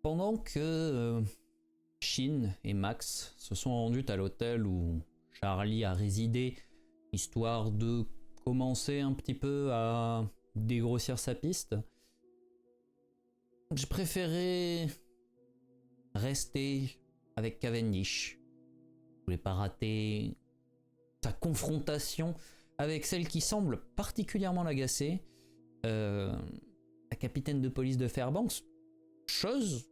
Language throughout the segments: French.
Pendant que Shin et Max se sont rendus à l'hôtel où Charlie a résidé, histoire de commencer un petit peu à dégrossir sa piste, je préférais rester avec Cavendish. Je voulais pas rater sa confrontation avec celle qui semble particulièrement l'agacer, la capitaine de police de Fairbanks, chose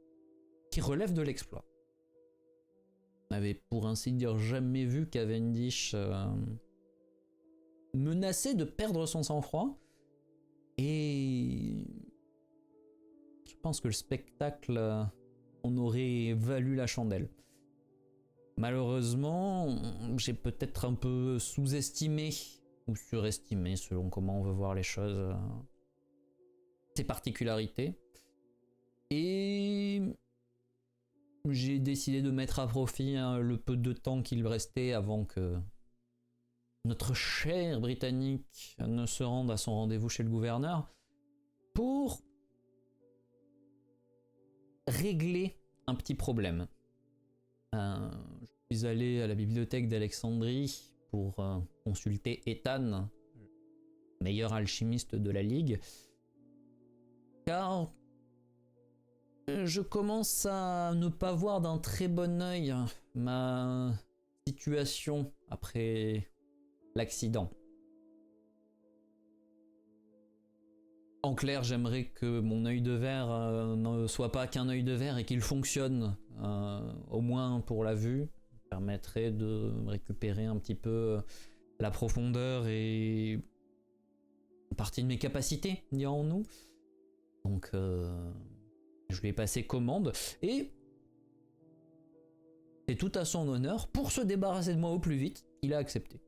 qui relève de l'exploit. On n'avait pour ainsi dire jamais vu Cavendish menacé de perdre son sang-froid, et je pense que le spectacle en aurait valu la chandelle. Malheureusement, j'ai peut-être un peu sous-estimé ou surestimé, selon comment on veut voir les choses, ses particularités. Et j'ai décidé de mettre à profit le peu de temps qu'il restait avant que notre cher Britannique ne se rende à son rendez-vous chez le gouverneur pour régler un petit problème. Je suis allé à la bibliothèque d'Alexandrie pour consulter Ethan, meilleur alchimiste de la Ligue, car je commence à ne pas voir d'un très bon œil ma situation après l'accident. En clair, j'aimerais que mon œil de verre ne soit pas qu'un œil de verre et qu'il fonctionne, au moins pour la vue. Ça permettrait de récupérer un petit peu la profondeur et une partie de mes capacités, dirons-nous. Donc, je lui ai passé commande et c'est tout à son honneur. Pour se débarrasser de moi au plus vite, il a accepté.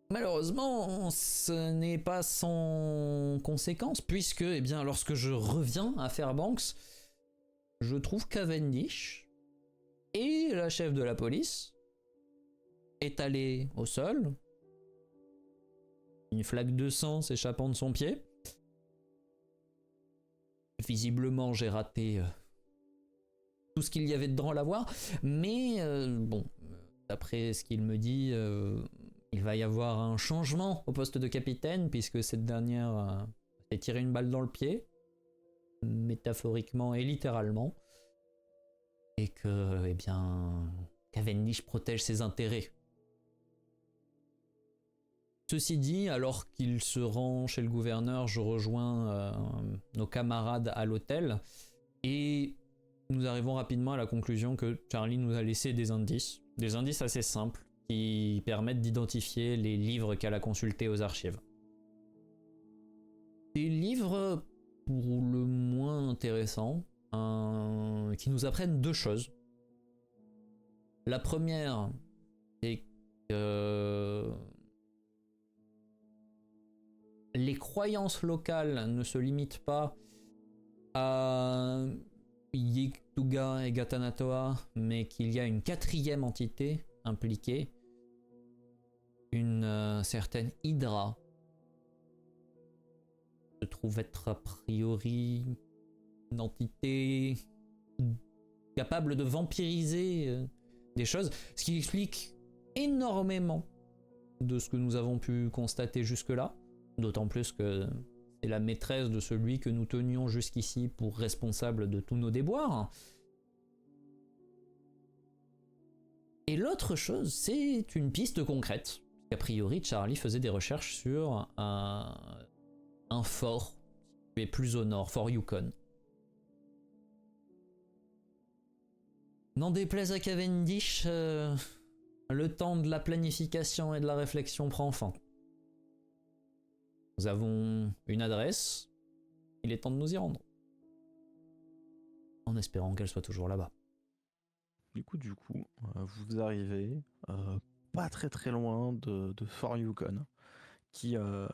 Malheureusement, ce n'est pas sans conséquence, puisque, eh bien, lorsque je reviens à Fairbanks, je trouve Cavendish et la chef de la police étalée au sol, une flaque de sang s'échappant de son pied. Visiblement, j'ai raté tout ce qu'il y avait dedans à l'avoir, mais bon, d'après ce qu'il me dit, il va y avoir un changement au poste de capitaine, puisque cette dernière s'est tiré une balle dans le pied, métaphoriquement et littéralement, et que, eh bien, Cavendish protège ses intérêts. Ceci dit, alors qu'il se rend chez le gouverneur, je rejoins nos camarades à l'hôtel, et nous arrivons rapidement à la conclusion que Charlie nous a laissé des indices assez simples, qui permettent d'identifier les livres qu'elle a consultés aux archives. Des livres pour le moins intéressants, qui nous apprennent deux choses. La première, c'est que les croyances locales ne se limitent pas à Yig-Tuga et Gatanatoa, mais qu'il y a une quatrième entité impliquée, une certaine Hydra, se trouve être a priori une entité capable de vampiriser des choses, ce qui explique énormément de ce que nous avons pu constater jusque-là, d'autant plus que c'est la maîtresse de celui que nous tenions jusqu'ici pour responsable de tous nos déboires. Et l'autre chose, c'est une piste concrète. A priori, Charlie faisait des recherches sur un fort situé plus au nord, Fort Yukon. N'en déplaise à Cavendish, le temps de la planification et de la réflexion prend fin. Nous avons une adresse, il est temps de nous y rendre. En espérant qu'elle soit toujours là-bas. Du coup, vous arrivez pas très loin de Fort Yukon, qui à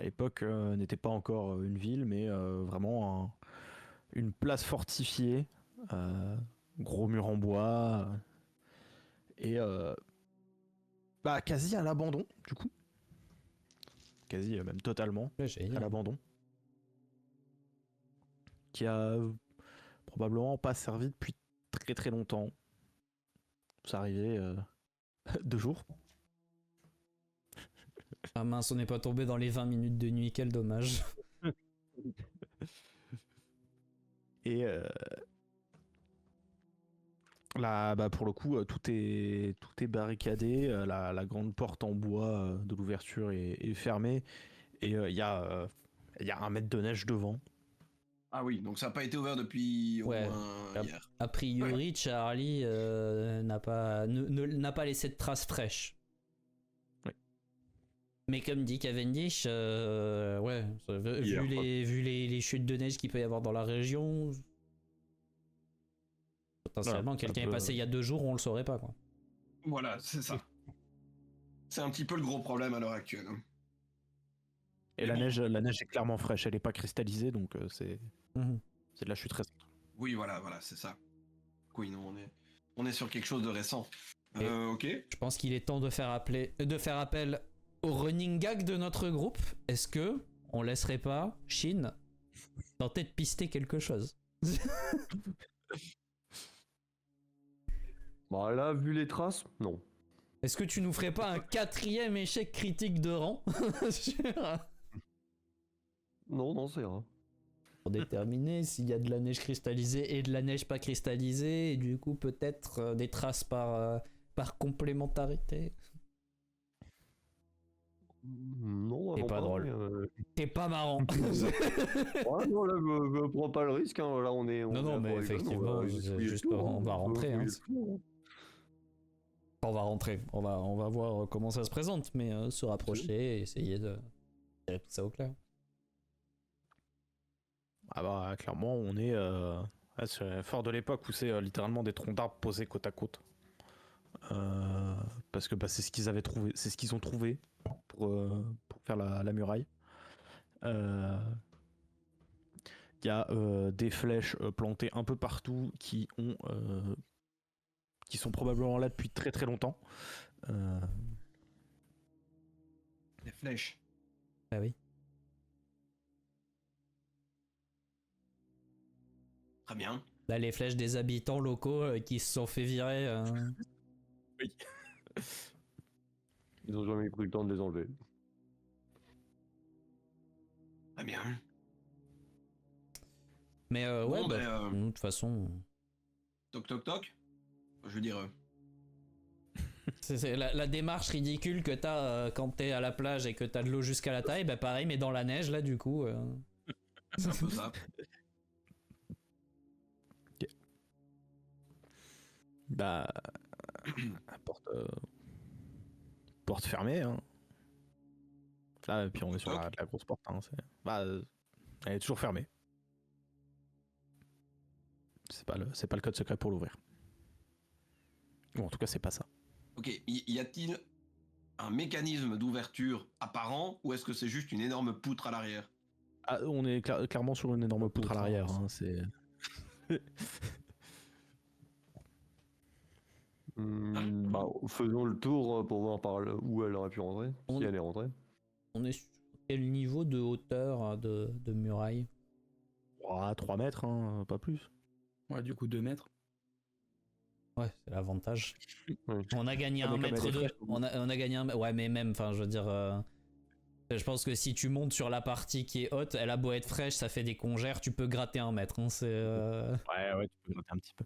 l'époque n'était pas encore une ville, mais vraiment une place fortifiée, gros mur en bois, et quasi à l'abandon, du coup. Quasi même totalement à l'abandon. qui a probablement pas servi depuis très très longtemps. C'est arrivé 2 jours. Ah mince, on n'est pas tombé dans les 20 minutes de nuit, quel dommage. Et là, bah, pour le coup, tout est barricadé. La grande porte en bois de l'ouverture est fermée. Et il y a 1 mètre de neige devant. Ah oui, donc ça n'a pas été ouvert depuis au Ouais. moins hier. A priori, Charlie n'a pas laissé de traces fraîches. Ouais. Mais comme dit Cavendish, ouais, vu les chutes de neige qu'il peut y avoir dans la région, potentiellement quelqu'un est passé il y a 2 jours, on le saurait pas, quoi. Voilà, c'est ça. C'est un petit peu le gros problème à l'heure actuelle. Et la neige est clairement fraîche, elle est pas cristallisée, donc c'est de la chute récente. Oui, voilà, c'est ça. Oui, non, on est sur quelque chose de récent. Ok. Je pense qu'il est temps de faire appel au running gag de notre groupe. Est-ce que on laisserait pas Shin tenter de pister quelque chose? Bah là, vu les traces, non. Est-ce que tu nous ferais pas un 4e échec critique de rang Non, c'est rare. pour déterminer s'il y a de la neige cristallisée et de la neige pas cristallisée, et du coup peut-être des traces par complémentarité. Non, T'es pas drôle. T'es pas marrant. Ouais, non, là, je prends pas le risque. Hein. Là, on est Non, mais effectivement, juste on va rentrer. Hein. On va rentrer. On va voir comment ça se présente, mais se rapprocher et essayer de tirer tout ça au clair. Ah bah clairement, on est c'est fort de l'époque où c'est littéralement des troncs d'arbres posés côte à côte. Parce que bah, c'est ce qu'ils avaient trouvé, c'est ce qu'ils ont trouvé pour faire la muraille. Il y a des flèches plantées un peu partout qui sont probablement là depuis très très longtemps. Les flèches. Ah oui. Très bien. Là, les flèches des habitants locaux qui se sont fait virer. Oui. Ils ont jamais pris le temps de les enlever. Très bien. Mais ouais, de toute façon. Toc toc toc. Je veux dire. C'est la démarche ridicule que t'as quand t'es à la plage et que t'as de l'eau jusqu'à la taille, bah pareil, mais dans la neige là, du coup. C'est un peu ça. Bah, porte fermée. Hein. Là, et puis on est sur la grosse porte. Hein, elle est toujours fermée. C'est pas le code secret pour l'ouvrir. Ou en tout cas, c'est pas ça. Ok, y a-t-il un mécanisme d'ouverture apparent ou est-ce que c'est juste une énorme poutre à l'arrière? Ah, on est clairement sur une énorme poutre à l'arrière. Hein, c'est. Bah, faisons le tour pour voir par où elle aurait pu rentrer, si elle est rentrée. On est sur quel niveau de hauteur de muraille? 3 mètres, hein, pas plus. Ouais, du coup 2 mètres. Ouais, c'est l'avantage. Ouais. On a gagné un mètre de... On a gagné un... Ouais, mais même, enfin, je veux dire... Je pense que si tu montes sur la partie qui est haute, elle a beau être fraîche, ça fait des congères, tu peux gratter 1 mètre. Hein, c'est... Ouais, tu peux gratter un petit peu.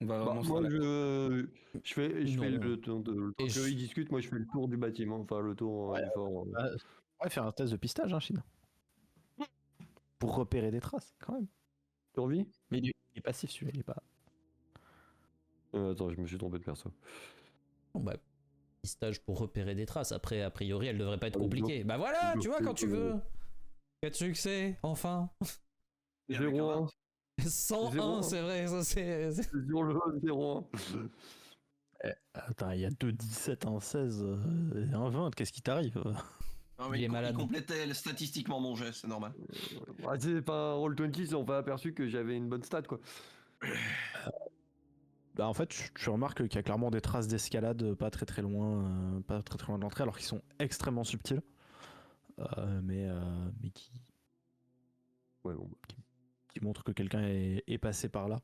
On va vraiment moi, je fais le tour Et ils discutent, moi je fais le tour du bâtiment, enfin le tour du fort. Ouais, faire un test de pistage, hein, Chine. Pour repérer des traces, quand même. Survie? Mais il est passif, celui-là, il est pas. Attends, je me suis trompé de perso. Bon, bah, pistage pour repérer des traces. Après, a priori, elle devrait pas être compliquée. Bah voilà, tu vois, quand tu veux. 4 succès, enfin. 0-1. 101, c'est vrai, ça c'est... Sur le 0-1. Attends, il y a 2 17, un 16 et un 20, qu'est-ce qui t'arrive? Non, mais Il est malade. Il complétait statistiquement mon geste, c'est normal. C'est pas un Roll20, ils ont pas aperçu que j'avais une bonne stat quoi. Bah en fait, tu remarques qu'il y a clairement des traces d'escalade pas très loin de l'entrée, alors qu'ils sont extrêmement subtils. mais Ouais, bon. qui montre que quelqu'un est passé par là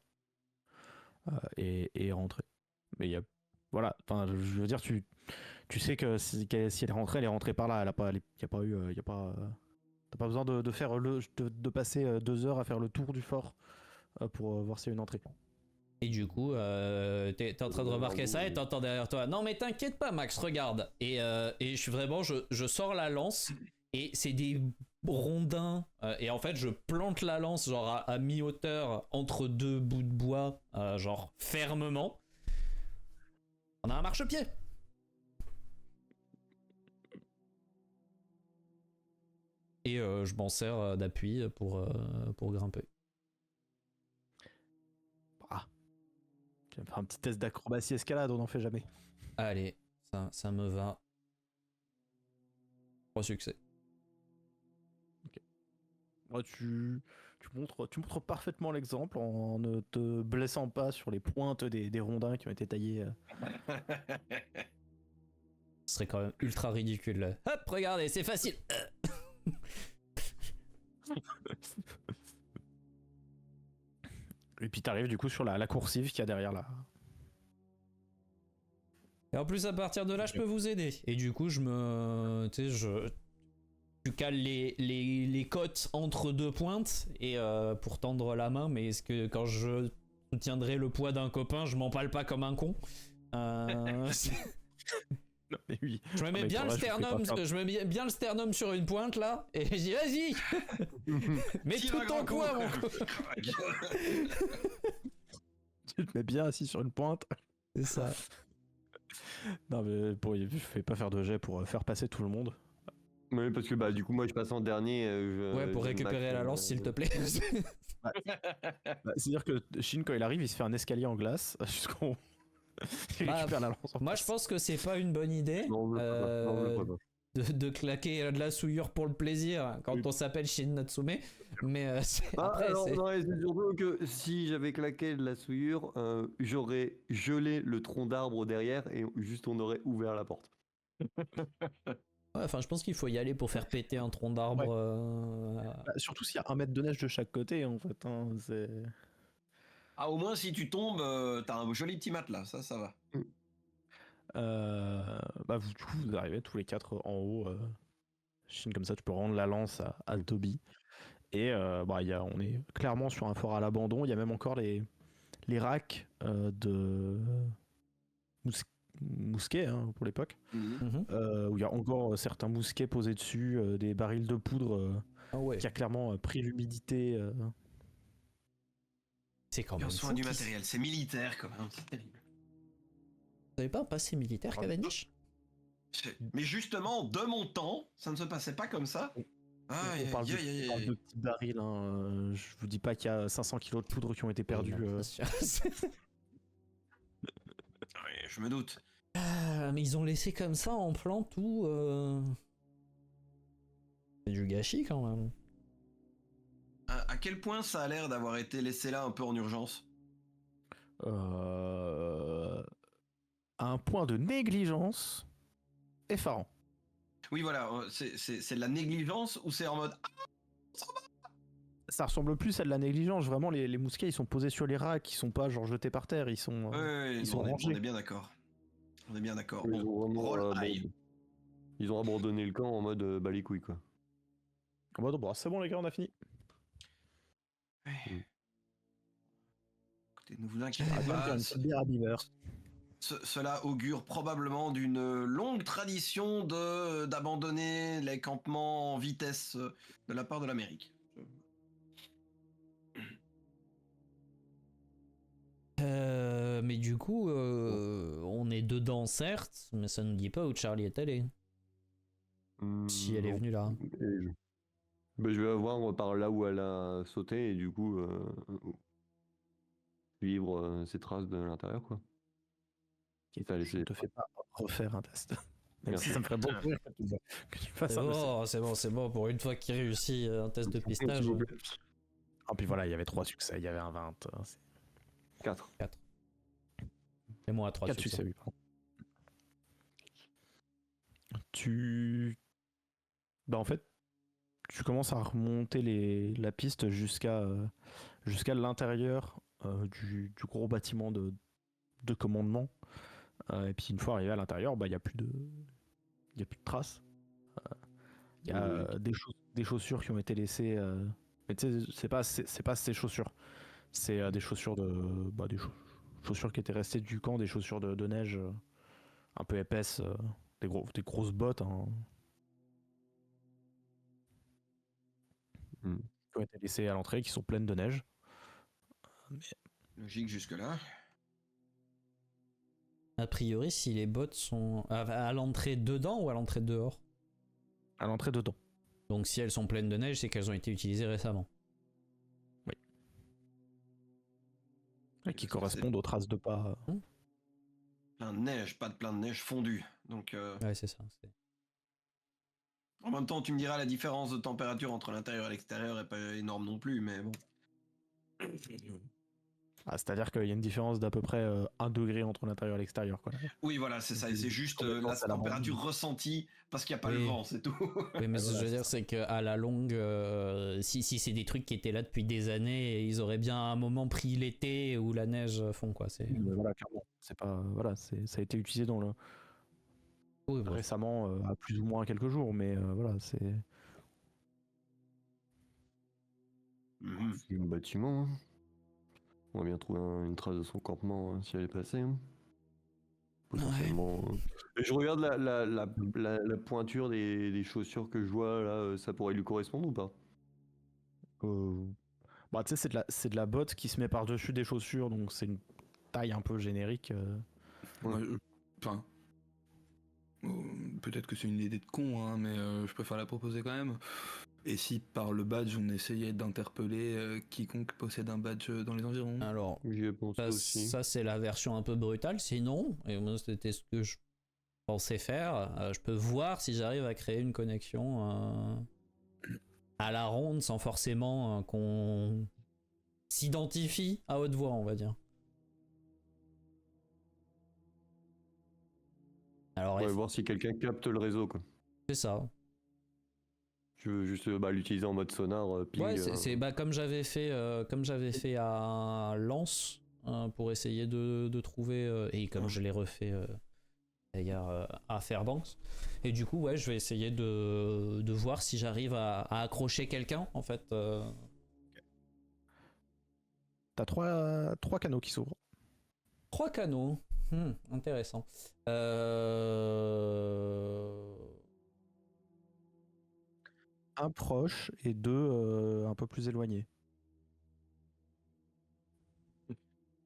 et est rentré. Mais il y a, voilà, enfin, je veux dire, tu sais que si elle est rentrée par là. Il y a pas eu, il y a pas, t'as pas besoin de faire de passer 2 heures à faire le tour du fort pour voir s'il y a une entrée. Et du coup, t'es en train de remarquer ça et t'entends derrière toi. Non mais t'inquiète pas Max, regarde. Et je suis vraiment, je sors la lance et c'est des rondins. Et en fait, je plante la lance genre à mi-hauteur entre deux bouts de bois, genre fermement. On a un marchepied. Et je m'en sers d'appui pour grimper. Tu vas faire un petit test d'acrobatie escalade, on n'en fait jamais. Allez, ça me va. 3 succès. Ouais, tu montres parfaitement l'exemple en ne te blessant pas sur les pointes des rondins qui ont été taillés. Ce serait quand même ultra ridicule. Hop, regardez, c'est facile. Et puis t'arrives du coup sur la coursive qu'il y a derrière là. Et en plus, à partir de là, je peux vous aider. Et du coup, tu cales les côtes entre deux pointes et pour tendre la main, mais est-ce que quand je soutiendrai le poids d'un copain, je m'empale pas comme un con Non, mais oui. Je me mets bien le sternum sur une pointe là et je dis vas-y, mets tout ton poids mon con. Tu te mets bien assis sur une pointe. C'est ça. Non mais je fais pas faire de jet pour faire passer tout le monde. Oui, parce que bah du coup moi je passe en dernier. Ouais, pour récupérer la lance s'il te plaît. C'est-à-dire que Shin quand il arrive, il se fait un escalier en glace jusqu'en haut. Il récupère la lance. Moi je pense que c'est pas une bonne idée de claquer de la souillure pour le plaisir quand on s'appelle Shin Natsume, mais après non, c'est surtout que si j'avais claqué de la souillure, j'aurais gelé le tronc d'arbre derrière et juste on aurait ouvert la porte. Ouais, enfin je pense qu'il faut y aller pour faire péter un tronc d'arbre. Ouais. Surtout s'il y a 1 mètre de neige de chaque côté en fait. C'est... Ah, au moins, si tu tombes, t'as un joli petit matelas, ça va. Du coup, vous arrivez tous les 4 en haut. Shin, comme ça, tu peux rendre la lance à Toby. Et on est clairement sur un fort à l'abandon. Il y a même encore les racks de mousquets pour l'époque. Où il y a encore certains mousquets posés dessus, des barils de poudre qui a clairement pris l'humidité. C'est quand même soin du matériel, c'est militaire quand même, c'est terrible. Vous n'avez pas un passé militaire, Cavendish? Mais justement, de mon temps, ça ne se passait pas comme ça. On parle de petits barils. Je vous dis pas qu'il y a 500 kilos de poudre qui ont été perdus. Je me doute. Mais ils ont laissé comme ça en plan tout. C'est du gâchis quand même. À quel point ça a l'air d'avoir été laissé là un peu en urgence? À un point de négligence effarant. Oui, voilà, c'est de la négligence ou c'est en mode... Ça ressemble plus à de la négligence. Vraiment, les mousquets, ils sont posés sur les racks, ils sont pas genre jetés par terre, ils sont rangés. On est bien d'accord. On est bien d'accord. Ils ont abandonné le camp en mode bah les couilles quoi. C'est bon les gars, on a fini. Écoutez, ne vous inquiétez pas. Cela augure probablement d'une longue tradition d'abandonner les campements en vitesse de la part de l'Amérique. Mais du coup, on est dedans certes, mais ça ne dit pas où Charlie est allé. Si elle est venue là. Je vais voir par là où elle a sauté et du coup suivre ses traces de l'intérieur quoi. Je ne te fais pas refaire un test. Même si ça me ferait beaucoup rire que tu fasses ça. C'est bon, pour une fois qu'il réussit un test de pistage. Oh, puis voilà, il y avait 3 succès, il y avait un 20. 4. Et moi à 3 4 succès, oui. En fait, tu commences à remonter la piste jusqu'à l'intérieur du gros bâtiment de commandement. Et puis une fois arrivé à l'intérieur, il n'y a plus de traces. Il y a des chaussures qui ont été laissées. Mais tu sais, c'est pas ces chaussures. C'est des chaussures chaussures qui étaient restées du camp, des chaussures de neige un peu épaisses, des grosses bottes, hein, qui ont été laissées à l'entrée, qui sont pleines de neige. Logique jusque-là. A priori, si les bottes sont à l'entrée dedans ou à l'entrée dehors. À l'entrée dedans. Donc si elles sont pleines de neige, c'est qu'elles ont été utilisées récemment. Oui. Et qui correspondent aux traces de pas. Plein de neige, pas de plein de neige fondue. Donc, Ouais, c'est ça. en même temps, tu me diras, la différence de température entre l'intérieur et l'extérieur est pas énorme non plus, mais bon. C'est-à-dire qu'il y a une différence d'à peu près 1 degré entre l'intérieur et l'extérieur, quoi. Oui, voilà, c'est ça. Et c'est juste la c'est la température ressentie parce qu'il n'y a pas Oui. le vent, c'est tout. Oui, mais ce que je veux dire, c'est qu'à la longue, si c'est des trucs qui étaient là depuis des années, ils auraient bien à un moment pris l'été où la neige fond, quoi. Mais voilà, clairement. C'est pas, voilà, ça a été utilisé Oui, bon. récemment à plus ou moins quelques jours, mais voilà, c'est. C'est un bâtiment. Hein. On va bien trouver une trace de son campement si elle est passée. Hein. Potentiellement. Et je regarde la pointure des chaussures que je vois là, ça pourrait lui correspondre ou pas? Bah, tu sais, c'est de la botte qui se met par-dessus des chaussures, donc c'est une taille un peu générique. Ouais, enfin, peut-être que c'est une idée de con, hein, mais je préfère la proposer quand même. Et si par le badge on essayait d'interpeller quiconque possède un badge dans les environs? Alors, J'y ai pensé aussi. ça c'est la version un peu brutale. Sinon, et moi c'était ce que je pensais faire, je peux voir si j'arrive à créer une connexion à la ronde sans forcément qu'on s'identifie à haute voix, on va dire. Alors, Ouais, voir si quelqu'un capte le réseau, quoi. c'est ça. Je veux juste l'utiliser en mode sonar, ping. Ouais, c'est comme j'avais fait à Lens pour essayer de trouver et comme je l'ai refait d'ailleurs à Fairbanks. Et du coup, ouais, je vais essayer de voir si j'arrive à accrocher quelqu'un en fait. T'as trois canaux qui s'ouvrent. 3 canaux. Intéressant. Un proche et 2 un peu plus éloignés.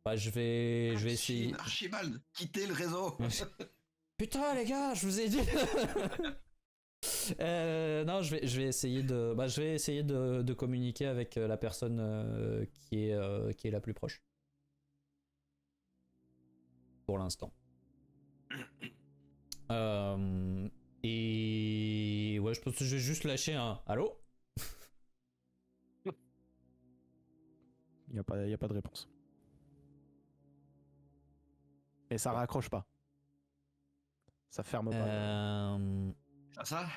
Bah, je vais essayer. Archibald, quittez le réseau. Putain les gars, je vous ai dit. Non, je vais essayer de communiquer avec la personne qui est la plus proche. Pour l'instant. Et ouais, je pense que je vais juste lâcher un allô. Il n'y a pas de réponse. Et ça raccroche pas. Ça ferme pas. Ça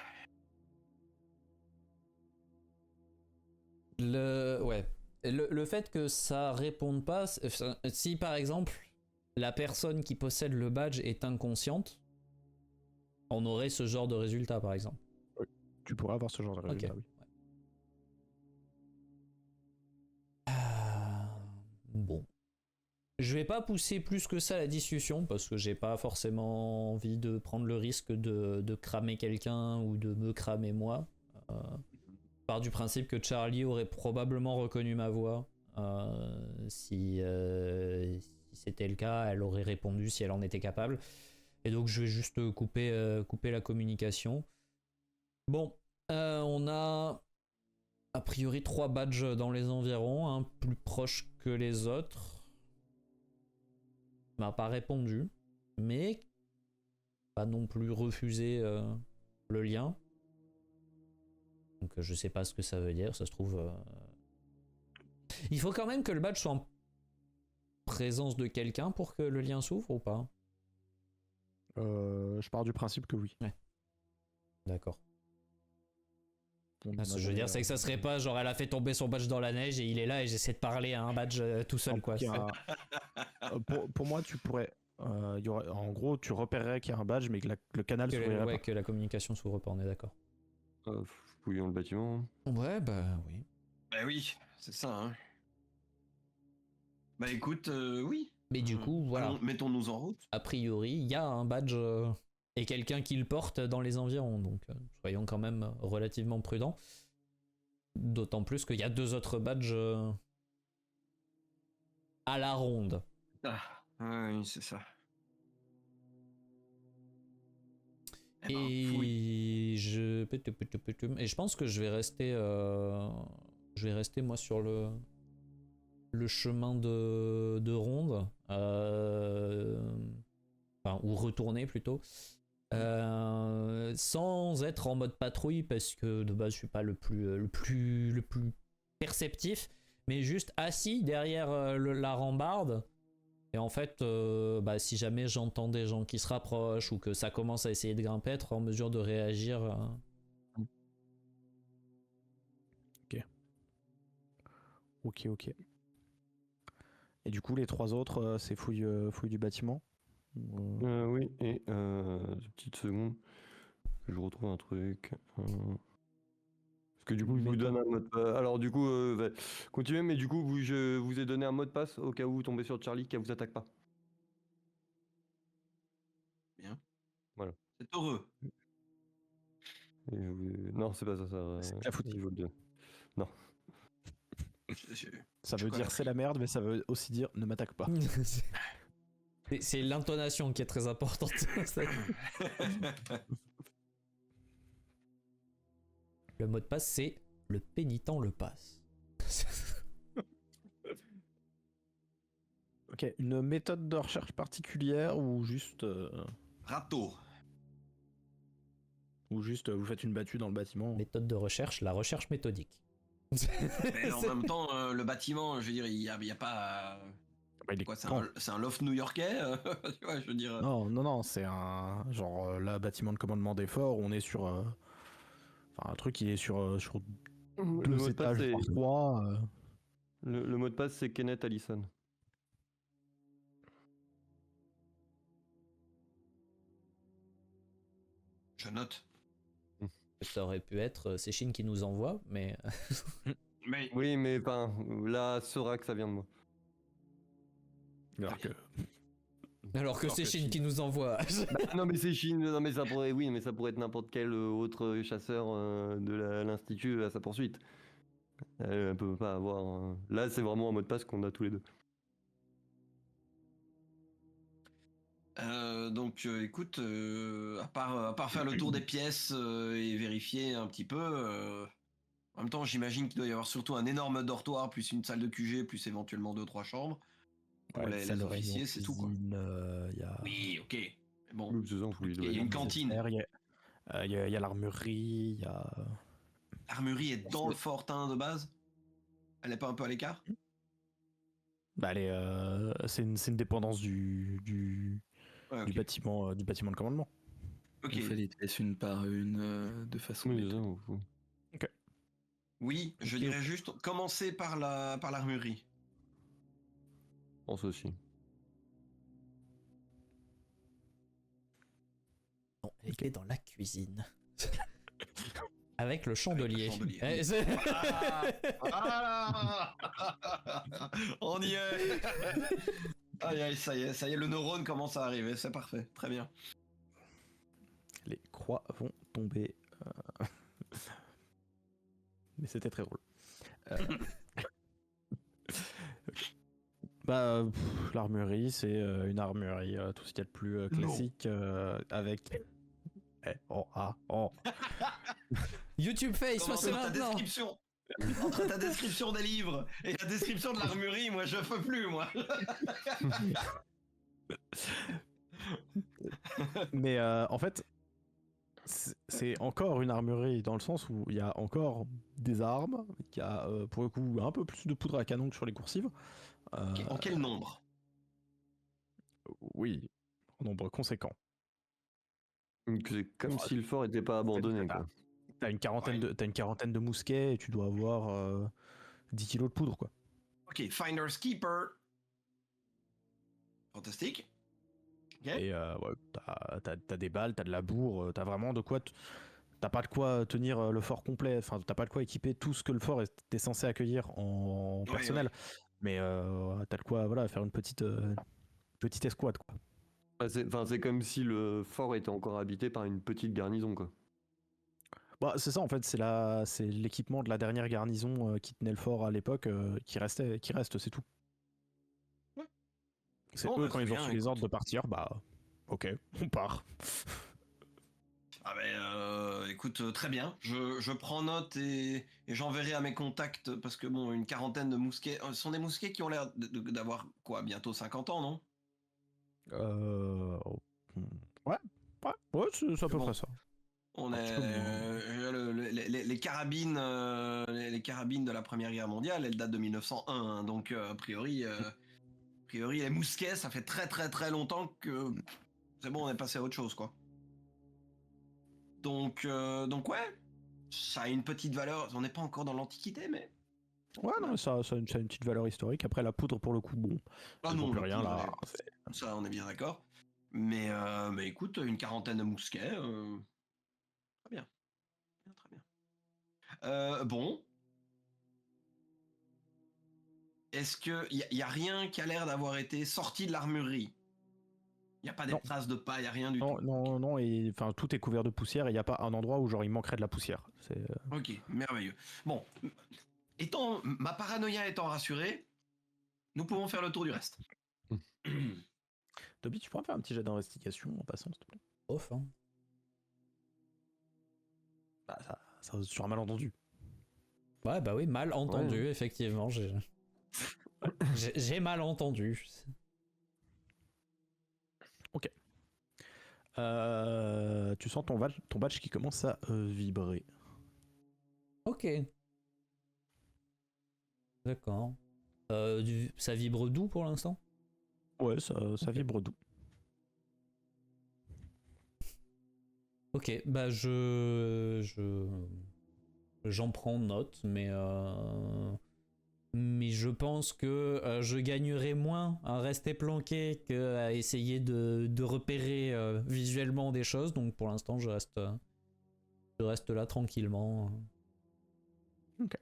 Le fait que ça réponde pas, si par exemple la personne qui possède le badge est inconsciente, on aurait ce genre de résultat par exemple. Oui, tu pourrais avoir ce genre de résultat, Ok. oui. Bon. Je vais pas pousser plus que ça la discussion parce que j'ai pas forcément envie de prendre le risque de cramer quelqu'un ou de me cramer moi. Je pars du principe que Charlie aurait probablement reconnu ma voix. Si c'était le cas, elle aurait répondu si elle en était capable. Et donc je vais juste couper la communication. Bon, on a a priori 3 badges dans les environs, un plus proche que les autres. M'a pas répondu, mais pas non plus refusé le lien. Donc je sais pas ce que ça veut dire, ça se trouve... Il faut quand même que le badge soit en présence de quelqu'un pour que le lien s'ouvre ou pas? Je pars du principe que oui. Ouais. D'accord. On Ah, ce que je veux dire, c'est que ça serait pas genre elle a fait tomber son badge dans la neige et il est là et j'essaie de parler à un badge tout seul, quoi. Pour moi, tu pourrais. En gros, tu repérerais qu'il y a un badge, mais que le canal s'ouvrirait pas. Que la communication s'ouvre pas, on est d'accord. Fouillons le bâtiment. Ouais, bah oui. Bah oui, c'est ça. Hein. Bah écoute, oui. Mais du coup, voilà. Mettons-nous en route. A priori, il y a un badge et quelqu'un qui le porte dans les environs, donc soyons quand même relativement prudents. D'autant plus qu'il y a 2 autres badges à la ronde. Ah, oui, c'est ça. Eh ben, Et je pense que je vais rester moi sur le chemin de ronde, enfin, ou retourner plutôt, sans être en mode patrouille parce que de base je suis pas le plus perceptif, mais juste assis derrière la rambarde. Et en fait, si jamais j'entends des gens qui se rapprochent ou que ça commence à essayer de grimper, être en mesure de réagir. Ok. Et du coup, les 3 autres, c'est fouille du bâtiment Oui, et petite seconde, que je retrouve un truc. Parce que du coup, je vous donne un mot de passe. Alors du coup, continuez, mais du coup, je vous ai donné un mot de passe au cas où vous tombez sur Charlie qui vous attaque pas. Bien. Voilà. C'est heureux. Non, c'est pas ça. C'est la foutie. Je vous le donne. Non. Ça veut dire c'est la merde, mais ça veut aussi dire ne m'attaque pas. C'est l'intonation qui est très importante. Le mot de passe, c'est le pénitent le passe. Ok, une méthode de recherche particulière ou juste... Râteau. Ou juste vous faites une battue dans le bâtiment. Méthode de recherche, la recherche méthodique. Mais en même temps, le bâtiment, je veux dire, il y a pas... il est quoi, c'est un loft new-yorkais tu vois, je veux dire... Non, c'est un... Genre, là, bâtiment de commandement d'effort, on est sur... Enfin, un truc qui est sur 2 étages, 3. Le mot de passe, c'est Kenneth Allison. Je note. Ça aurait pu être c'est Chine qui nous envoie, mais... Mais... Oui, mais ben, là, saura que ça vient de moi. Alors que c'est Chine qui nous envoie. Non mais c'est Chine, non mais ça pourrait, oui, mais ça pourrait être n'importe quel autre chasseur de l'institut à sa poursuite. Elle peut pas avoir. Là, c'est vraiment un mot de passe qu'on a tous les deux. Donc écoute, à part faire le tour des pièces et vérifier un petit peu, en même temps j'imagine qu'il doit y avoir surtout un énorme dortoir plus une salle de QG plus éventuellement 2-3 chambres pour les officiers, c'est tout quoi. Oui, ok. Mais bon, il y a une cantine. Il y a l'armurerie, il y a... L'armurerie est dans le fortin de base? Elle est pas un peu à l'écart? Bah c'est une dépendance du bâtiment de commandement. Ok. On fait les pièces une par une de façon. Ok. Oui, je dirais juste commencer par l'armurerie. Je pense aussi. Non, elle était dans la cuisine. Avec le chandelier. On y est. Aïe, ça y est, le neurone commence à arriver, c'est parfait, très bien. Les croix vont tomber. Mais c'était très drôle. L'armurerie, c'est une armurerie, tout ce qu'il y a de plus classique, avec... YouTube Face, moi c'est maintenant. Entre ta description des livres et la description de l'armurerie, moi je peux plus, moi. Mais en fait, c'est encore une armurerie dans le sens où il y a encore des armes, il y a pour le coup un peu plus de poudre à canon que sur les coursives. En quel nombre? Oui, en nombre conséquent. C'est comme si le fort n'était pas abandonné, quoi. T'as une quarantaine, Ouais. t'as une quarantaine de mousquets et tu dois avoir 10 kilos de poudre, quoi. Ok, Finder's Keeper. Fantastique. Ok. Et ouais, t'as des balles, t'as de la bourre, t'as vraiment de quoi. T'as pas de quoi tenir le fort complet, enfin, t'as pas de quoi équiper tout ce que le fort était censé accueillir en Ouais, personnel. ouais. Mais t'as de quoi voilà, faire une petite escouade, quoi. C'est comme si le fort était encore habité par une petite garnison, quoi. Bah, c'est ça en fait, c'est l'équipement de la dernière garnison qui tenait le fort à l'époque qui reste, c'est tout. Ouais. C'est Bon, eux bah, quand très ils ont bien, reçu les écoute. ordres de partir, bah ok, on part. Ah ben, écoute, très bien. Je prends note et j'enverrai à mes contacts parce que bon, une quarantaine de mousquets, ce sont des mousquets qui ont l'air d'avoir quoi, bientôt 50 ans, non? Euh, ouais, ouais, c'est à peu Bon, près ça. on Un est petit peu moins. les carabines, les carabines de la Première Guerre mondiale, elles datent de 1901, hein, donc a priori les mousquets, ça fait très très très longtemps que c'est bon, on est passé à autre chose, quoi. Donc ouais, ça a une petite valeur. On n'est pas encore dans l'Antiquité, mais Ouais, non, voilà. mais ça a une petite valeur historique. Après, la poudre, pour le coup, bon, Ah elle vaut non, plus la rien, poudre, là. ça, on est bien d'accord. Mais écoute, une quarantaine de mousquets, très bien, très bien. Bon, est-ce que y a rien qui a l'air d'avoir été sorti de l'armurerie? Il y a pas des Non, traces de pas, il y a rien du non, tout. non, non, et enfin, tout est couvert de poussière et il n'y a pas un endroit où, genre, il manquerait de la poussière. Ok, merveilleux. Bon, étant ma paranoïa étant rassurée, nous pouvons faire le tour du reste. Toby, tu pourrais me faire un petit jet d'investigation en passant, s'il te plaît? Off, hein. Bah, ça sur un malentendu. Ouais, bah oui, mal entendu, Ouais. effectivement. J'ai mal entendu. Ok. Tu sens ton badge qui commence à vibrer. Ok. D'accord. Ça vibre doux pour l'instant? Ouais, ça vibre doux. Ok, bah j'en prends note, mais je pense que je gagnerai moins à rester planqué qu'à essayer de repérer visuellement des choses. Donc pour l'instant, je reste là tranquillement. Ok.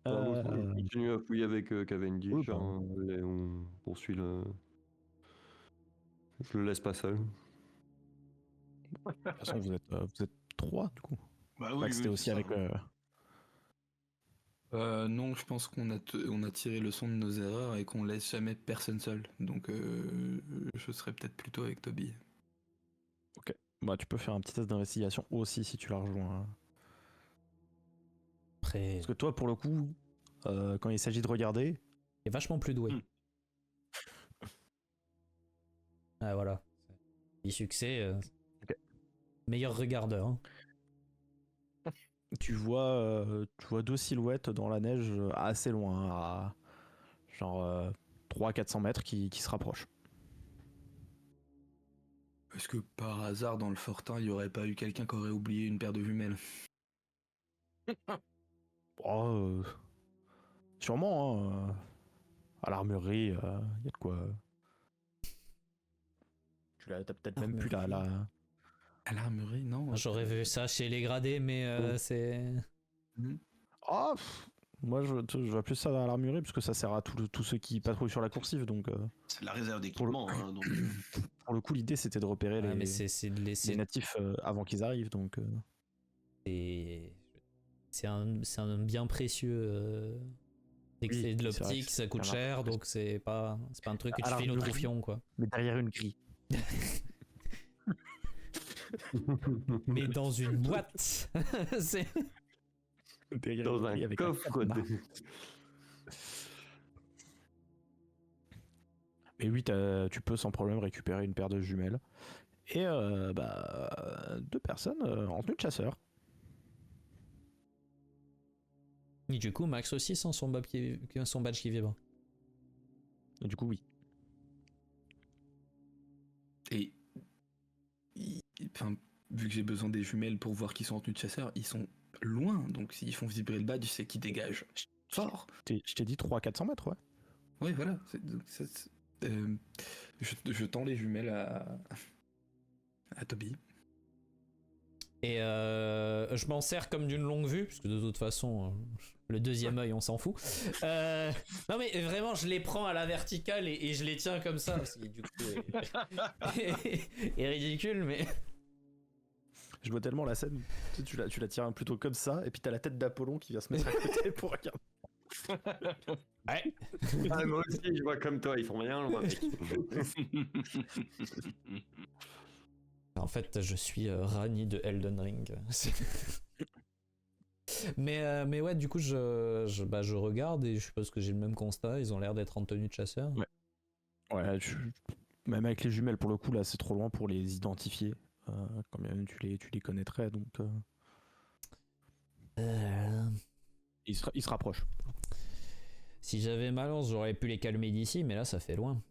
Moi, je continue à fouiller avec Cavendish, Oui, bah. hein, et on poursuit le. Je le laisse pas seul. De toute façon, vous êtes 3 du coup. Bah Pas oui, que c'était oui, aussi c'est ça. avec. Non, je pense qu'on on a tiré leçon de nos erreurs et qu'on laisse jamais personne seul. Donc je serais peut-être plutôt avec Toby. Ok. Bah, tu peux faire un petit test d'investigation aussi si tu la rejoins. Après, Parce que toi, pour le coup, quand il s'agit de regarder, il est vachement plus doué. Hmm. Ah voilà. 10 succès, Ok. meilleur regardeur. Hein. tu vois 2 silhouettes dans la neige assez loin, à genre 300-400 mètres qui se rapprochent. Est-ce que par hasard, dans le fortin, il n'y aurait pas eu quelqu'un qui aurait oublié une paire de jumelles? Oh, sûrement, hein, à l'armurerie, il y a de quoi. T'as peut-être même plus Armurerie. À l'armurerie, non? J'aurais vu ça chez les gradés, mais c'est. Mhm. Ah, moi je vois plus ça à l'armurerie parce que ça sert à tous ceux qui patrouillent sur la coursive. Donc C'est de la réserve pour le, d'équipement, hein, donc. pour le coup, l'idée c'était de repérer Ouais, mais les de laisser. natifs avant qu'ils arrivent. Donc C'est un bien précieux. Dès que oui, c'est de c'est vrai que l'optique, ça coûte c'est un cher, arbre. donc c'est pas un truc que À tu files au l'armurerie, troufion, quoi. mais derrière une grille. Mais dans une boîte. C'est. Derrière Dans une un grille avec coffre. cadenas. Mais oui, tu peux sans problème récupérer une paire de jumelles. Et 2 personnes en tenue de chasseur. Et du coup, Max aussi sans son badge qui vibre. Et du coup, oui. Et enfin, vu que j'ai besoin des jumelles pour voir qu'ils sont en tenue de chasseur, ils sont loin. Donc s'ils font vibrer le badge, c'est qu'ils dégagent fort. Je t'ai dit 300-400 mètres, ouais. Oui, voilà. Je tends les jumelles à Toby. Et je m'en sers comme d'une longue vue, parce que de toute façon, le deuxième œil, on s'en fout. Non mais vraiment, je les prends à la verticale et je les tiens comme ça, ce qui du coup est ridicule, mais... Je vois tellement la scène, tu la tiens plutôt comme ça, et puis t'as la tête d'Apollon qui vient se mettre à côté pour regarder. Ouais. Ah, moi aussi, je vois comme toi, ils font rien loin. En fait, je suis Rani de Elden Ring. mais ouais, du coup, je regarde et je suppose que j'ai le même constat. Ils ont l'air d'être en tenue de chasseur. Ouais, même avec les jumelles, pour le coup, là, c'est trop loin pour les identifier. Quand même, tu les connaîtrais, donc... Ils se rapprochent. Si j'avais ma lance, j'aurais pu les calmer d'ici, mais là, ça fait loin.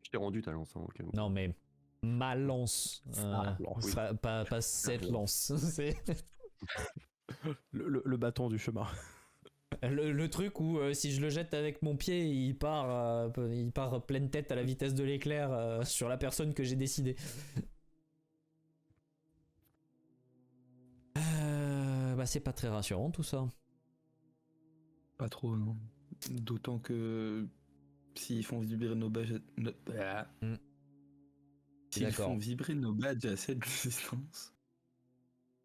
Je t'ai rendu ta lance, hein, ok. Non, mais ma lance. Oui. Pas cette lance. C'est Le bâton du chemin. le truc où si je le jette avec mon pied, il part pleine tête à la vitesse de l'éclair sur la personne que j'ai décidé. Bah c'est pas très rassurant tout ça. Pas trop, non. D'autant que s'ils font vibrer nos badges... S'ils D'accord. font vibrer nos badges à cette distance...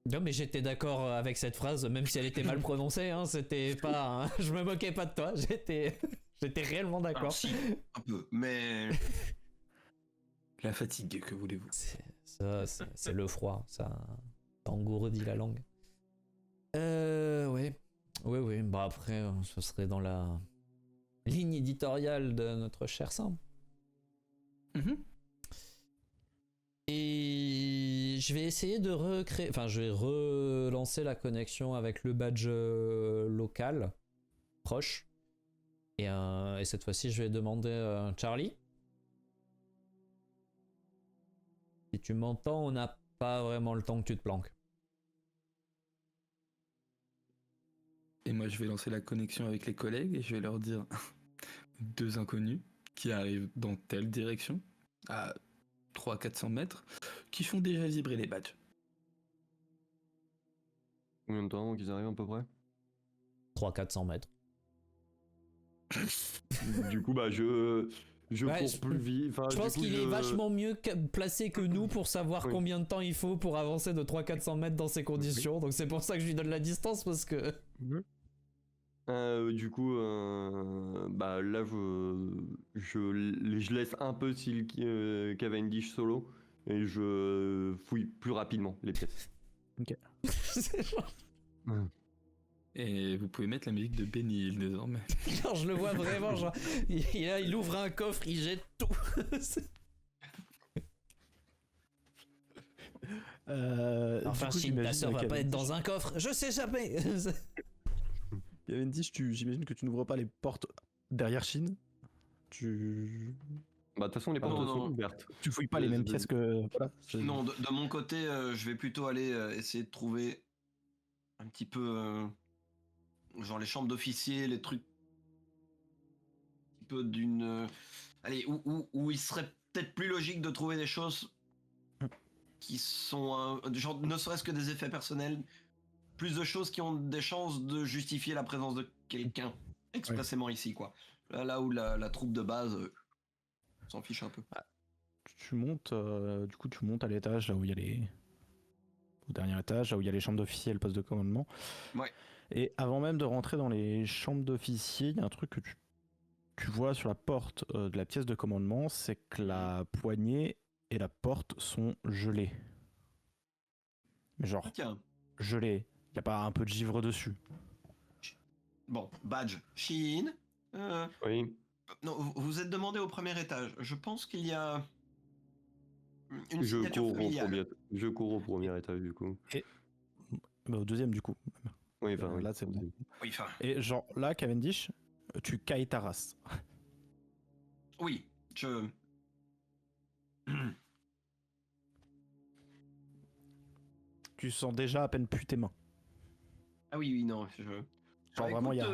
Non mais j'étais d'accord avec cette phrase, même si elle était mal prononcée, hein, c'était pas... je me moquais pas de toi, j'étais réellement d'accord. Alors, si, un peu, mais... La fatigue, que voulez-vous? C'est le froid, ça engourdit la langue. Ouais. Oui, bah après, ce serait dans la ligne éditoriale de notre cher Sam. Et je vais essayer de recréer, enfin je vais relancer la connexion avec le badge local proche. Et cette fois-ci, je vais demander Charlie. Si tu m'entends, on n'a pas vraiment le temps que tu te planques. Et moi, je vais lancer la connexion avec les collègues et je vais leur dire 2 inconnus qui arrivent dans telle direction, à 300-400 mètres, qui font déjà vibrer les badges. Combien de temps qu'ils arrivent à peu près? 300-400 mètres. Du coup, bah, je Ouais, cours plus vite. Enfin, Je du pense coup, qu'il est vachement mieux placé que nous pour savoir Oui. combien de temps il faut pour avancer de 300-400 mètres dans ces conditions. Donc c'est pour ça que je lui donne la distance parce que... Du coup, bah là, je laisse un peu Cavendish solo et je fouille plus rapidement les pièces. C'est genre- Et vous pouvez mettre la musique de Benny Hill désormais. genre, je le vois vraiment, genre, il ouvre un coffre, il jette tout. Enfin, du coup, Chine, ta j'imagine, sœur va pas être Cavendish- dans un coffre, je sais jamais. Cavendish, j'imagine que tu n'ouvres pas les portes derrière Chine. Bah, de toute façon, les Ah, portes non, sont non. ouvertes. Tu fouilles pas les mêmes pièces que... Voilà. Non, de mon côté, je vais plutôt aller essayer de trouver un petit peu... genre les chambres d'officiers, les trucs... un petit peu d'une... allez, où il serait peut-être plus logique de trouver des choses qui sont... genre ne serait-ce que des effets personnels, plus de choses qui ont des chances de justifier la présence de quelqu'un expressément ici, quoi. Là où la troupe de base s'en fiche un peu. Tu montes, du coup, tu montes à l'étage, là où il y a les... au dernier étage, là où il y a les chambres d'officiers et le poste de commandement. Ouais. Et avant même de rentrer dans les chambres d'officiers, il y a un truc que tu vois sur la porte de la pièce de commandement, c'est que la poignée et la porte sont gelées. Mais genre, Tiens, gelées. Il n'y a pas un peu de givre dessus. bon, badge, Chine. Oui. Non, vous êtes demandé au premier étage. Je pense qu'il y a une Je signature cours, familiale. je cours au premier étage, du coup. Bah, au deuxième, du coup. Oui, enfin, oui. Là, c'est bon. Oui, enfin, Et genre, là, Cavendish, tu cailles ta race. oui, je... tu sens déjà à peine plus tes mains. Ah oui, non. Genre vraiment, il y a...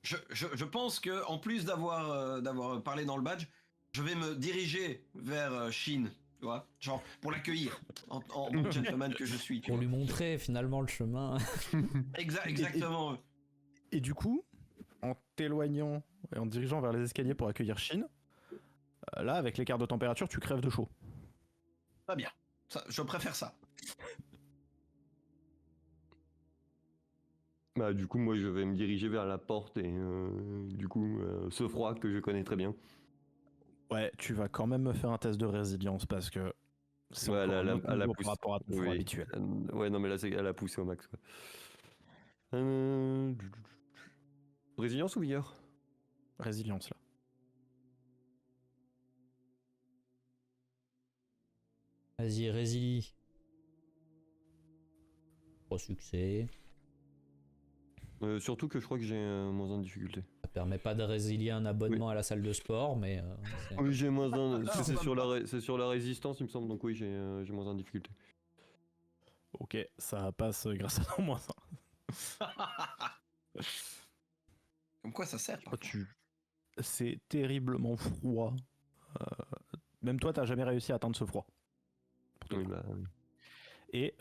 Je pense que en plus d'avoir parlé dans le badge, je vais me diriger vers Shin, tu vois, genre pour l'accueillir en bon gentleman que je suis. Tu Pour vois. lui montrer finalement le chemin. Exactement. Et du coup, en t'éloignant et en te dirigeant vers les escaliers pour accueillir Shin, là, avec l'écart de température, tu crèves de chaud. Très bien. Ça, je préfère ça. Bah, du coup, moi, je vais me diriger vers la porte et du coup, ce froid que je connais très bien. Ouais, tu vas quand même me faire un test de résilience parce que c'est Ouais, encore un autre elle a niveau poussé. par rapport à ton froid Oui. habituel. Ouais, non, mais là, elle a poussé au max. Quoi. Résilience ou vigueur? Résilience, là. Vas-y, résilie. 3 succès. Surtout que je crois que j'ai moins 1 de difficulté. Ça permet pas de résilier un abonnement à la salle de sport, mais... Oui, j'ai moins 1. C'est sur la résistance, il me semble. Donc oui, j'ai moins 1 de difficulté. Ok, ça passe grâce à ton moins 1. Comme quoi ça sert. par contre. C'est terriblement froid. Même toi, t'as jamais réussi à atteindre ce froid. Oui, bah, Et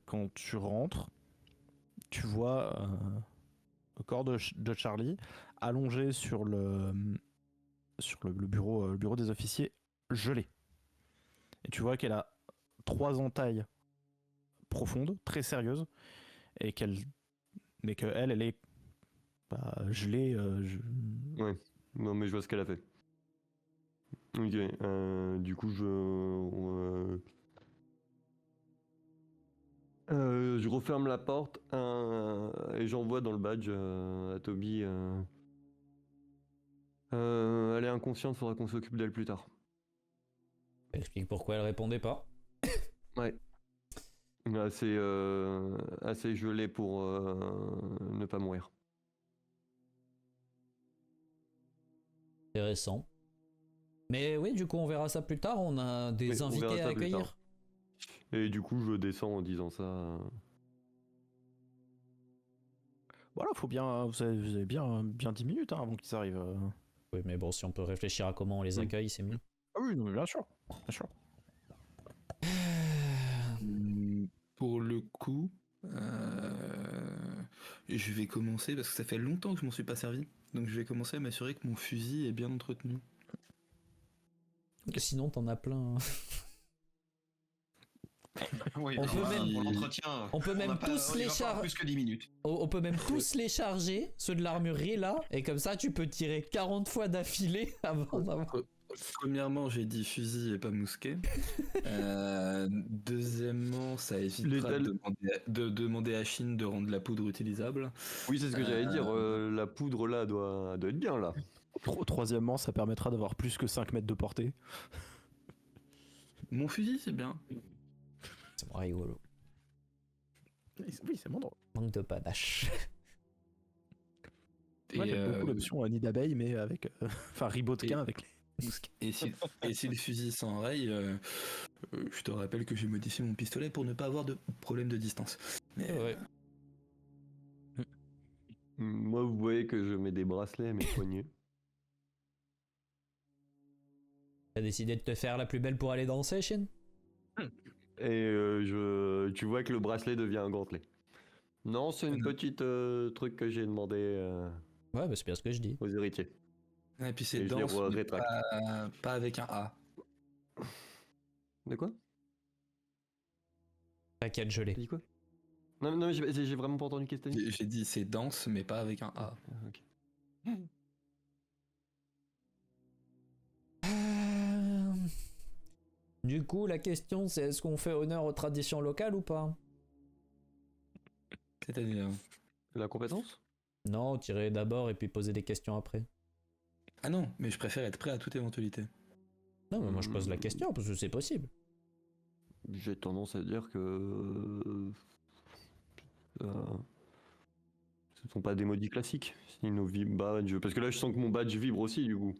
quand tu rentres, tu vois le corps de Charlie allongé sur le bureau des officiers, gelé. Et tu vois qu'elle a 3 entailles profondes, très sérieuses, et mais qu'elle est gelée. ouais. Non, mais je vois ce qu'elle a fait. Ok. Du coup, je referme la porte et j'envoie dans le badge à Toby. Elle est inconsciente, faudra qu'on s'occupe d'elle plus tard. Explique pourquoi elle répondait pas. Ouais. Assez gelé pour ne pas mourir. Intéressant. Mais oui, du coup, on verra ça plus tard. On a des Oui, on verra invités à ça plus accueillir. tard. Et du coup, je descends en disant ça. Voilà, faut bien, vous avez bien 10 minutes avant qu'ils arrivent. Oui, mais bon, si on peut réfléchir à comment on les accueille, c'est mieux. Ah oui, non, mais bien sûr. Pour le coup, je vais commencer parce que ça fait longtemps que je m'en suis pas servi. Donc je vais commencer à m'assurer que mon fusil est bien entretenu. Sinon, t'en as plein. Oui, On alors peut là, même- pour l'entretien. on peut même n'a pas- tous on y les va pas char- plus que 10 minutes. On peut même tous les charger, ceux de l'armurerie là, et comme ça, tu peux tirer 40 fois d'affilée avant d'avoir. Premièrement, j'ai dit fusil et pas mousquet. Deuxièmement, ça évitera de demander à Chine de rendre la poudre utilisable. Oui, c'est ce que j'allais dire. La poudre là doit être bien là. Troisièmement, ça permettra d'avoir plus que 5 mètres de portée. Mon fusil, c'est bien. C'est moins rigolo. Oui, c'est bon drôle. Manque de panache. Et, Moi, j'aime beaucoup l'option nid d'abeille, mais avec. Enfin, ribotkin avec les mousquets. et si le fusil s'enraye, je te rappelle que j'ai modifié mon pistolet pour ne pas avoir de problème de distance. Mais, Ouais. Moi, vous voyez que je mets des bracelets à mes poignets. T'as décidé de te faire la plus belle pour aller danser, Shin? Et tu vois que le bracelet devient un gantelet. Non, c'est une petite truc que j'ai demandé Ouais, bah c'est bien ce que je dis. aux héritiers. et puis c'est Et je les dense, mais rétracte. pas avec un A. De quoi? Paquet T'as gelé. dit quoi? Non, mais j'ai vraiment pas entendu qu'est-ce que t'as dit. J'ai dit c'est dense, mais pas avec un A. Ok. Du coup, la question c'est est-ce qu'on fait honneur aux traditions locales ou pas? C'est-à-dire. La compétence? Non, tirer d'abord et puis poser des questions après. Ah non, mais je préfère être prêt à toute éventualité. Non, mais moi je pose la question parce que c'est possible. J'ai tendance à dire que ce sont pas des maudits classiques. Si nos badges, parce que là je sens que mon badge vibre aussi du coup.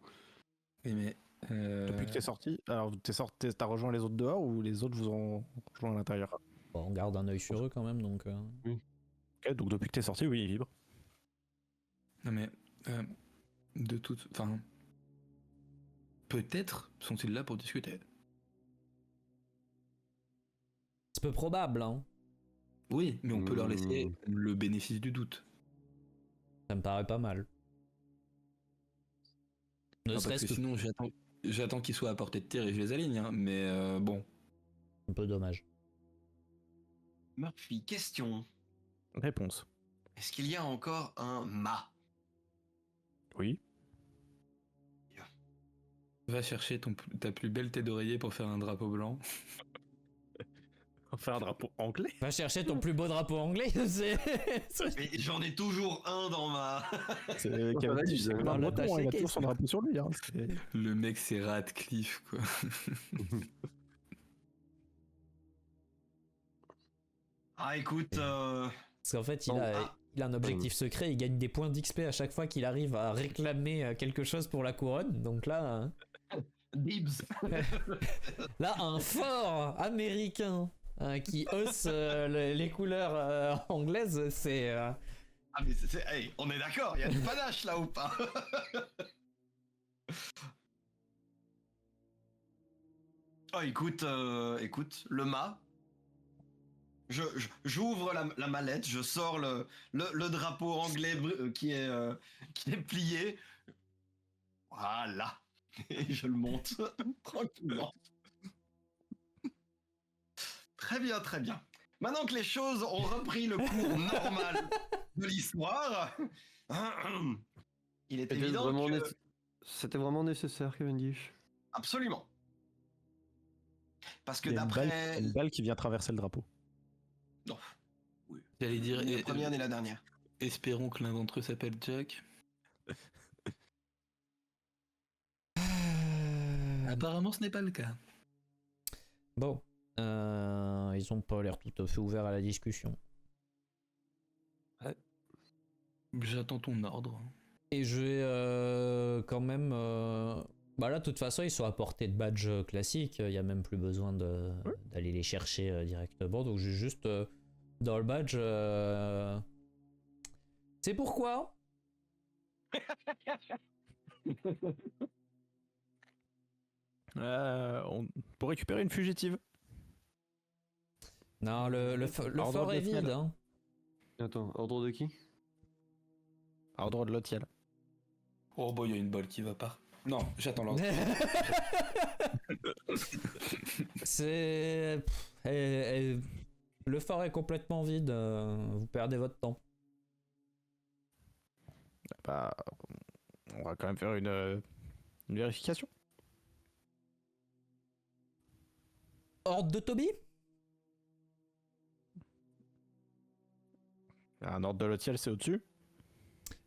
Oui, mais. Depuis que t'es sorti, alors t'as rejoint les autres dehors ou les autres vous ont rejoint à l'intérieur? Bon, on garde un œil sur eux quand même, donc. Ok, donc depuis que t'es sorti, oui, il vibre. Non mais, de toute... Enfin... Peut-être sont-ils là pour discuter. C'est peu probable, hein. Oui, mais on peut leur laisser le bénéfice du doute. Ça me paraît pas mal. Ne Non, parce serait-ce que que sinon, j'attends qu'ils soient à portée de tir et je les aligne, hein, mais bon. un peu dommage. Murphy, question. Réponse. Est-ce qu'il y a encore un mât? Oui. Va chercher ta plus belle tête d'oreiller pour faire un drapeau blanc. On fait un drapeau anglais. Va chercher ton plus beau drapeau anglais. Mais j'en ai toujours un dans ma... C'est Cavani, tu sais, il pas a un breton, l'attaché il a case. toujours son drapeau sur lui. Hein. Le mec, c'est Radcliffe, quoi. Ah écoute, Parce qu'en fait, Bon, il a un objectif secret, il gagne des points d'XP à chaque fois qu'il arrive à réclamer quelque chose pour la couronne. Donc là, Dibs. là un fort américain qui hausse les couleurs anglaises, c'est... Ah mais hey, on est d'accord, il y a du panache là ou pas? Oh écoute, le mât. J'ouvre la mallette, je sors le drapeau anglais qui est plié. Voilà. Et je le monte tranquillement. Très bien, très bien. Maintenant que les choses ont repris le cours normal de l'histoire, il est évident que... C'était vraiment nécessaire, Cavendish. Absolument. Parce que Il y a d'après... une balle qui vient traverser le drapeau. Non. J'allais dire, Ni la première ni la dernière. espérons que l'un d'entre eux s'appelle Jack. Apparemment, ce n'est pas le cas. Bon, ils ont pas l'air tout à fait ouverts à la discussion. J'attends ton ordre. Et je vais quand même... Bah là, de toute façon, ils sont à portée de badge classique. Il n'y a même plus besoin d'aller les chercher directement. Donc j'ai juste dans le badge... C'est pourquoi Pour récupérer une fugitive. Non, le Ordre fort est de ciel. vide. Hein. Attends, ordre de qui? Ordre de l'Otiel. Oh bah il y a une balle qui va pas. Non, j'attends l'ordre. C'est... Le fort est complètement vide. Vous perdez votre temps. Bah, on va quand même faire une vérification. Ordre de Toby? Un ordre de l'Otiel, c'est au-dessus.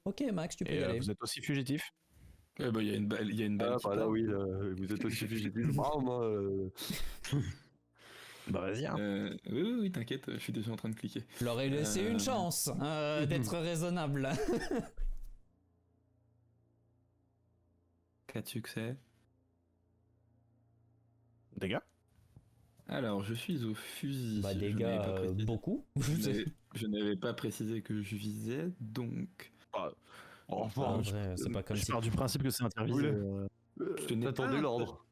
Ok, Max, tu peux y Et aller. vous êtes aussi fugitif. Eh bah il y a une balle, qui Ah, bah là, part. oui, vous êtes aussi fugitif. Ah, moi, Bah vas-y. Hein. Oui, t'inquiète, je suis déjà en train de cliquer. Je leur ai laissé une chance d'être raisonnable. 4 succès. Dégâts. Alors, je suis au fusil. Bah, Je des n'avais gars, pas précisé. beaucoup. Je n'avais pas précisé que je visais, donc... En vrai, c'est pas comme Je si. pars du principe que c'est un tir visé. Ce n'est T'attendais pas- l'ordre.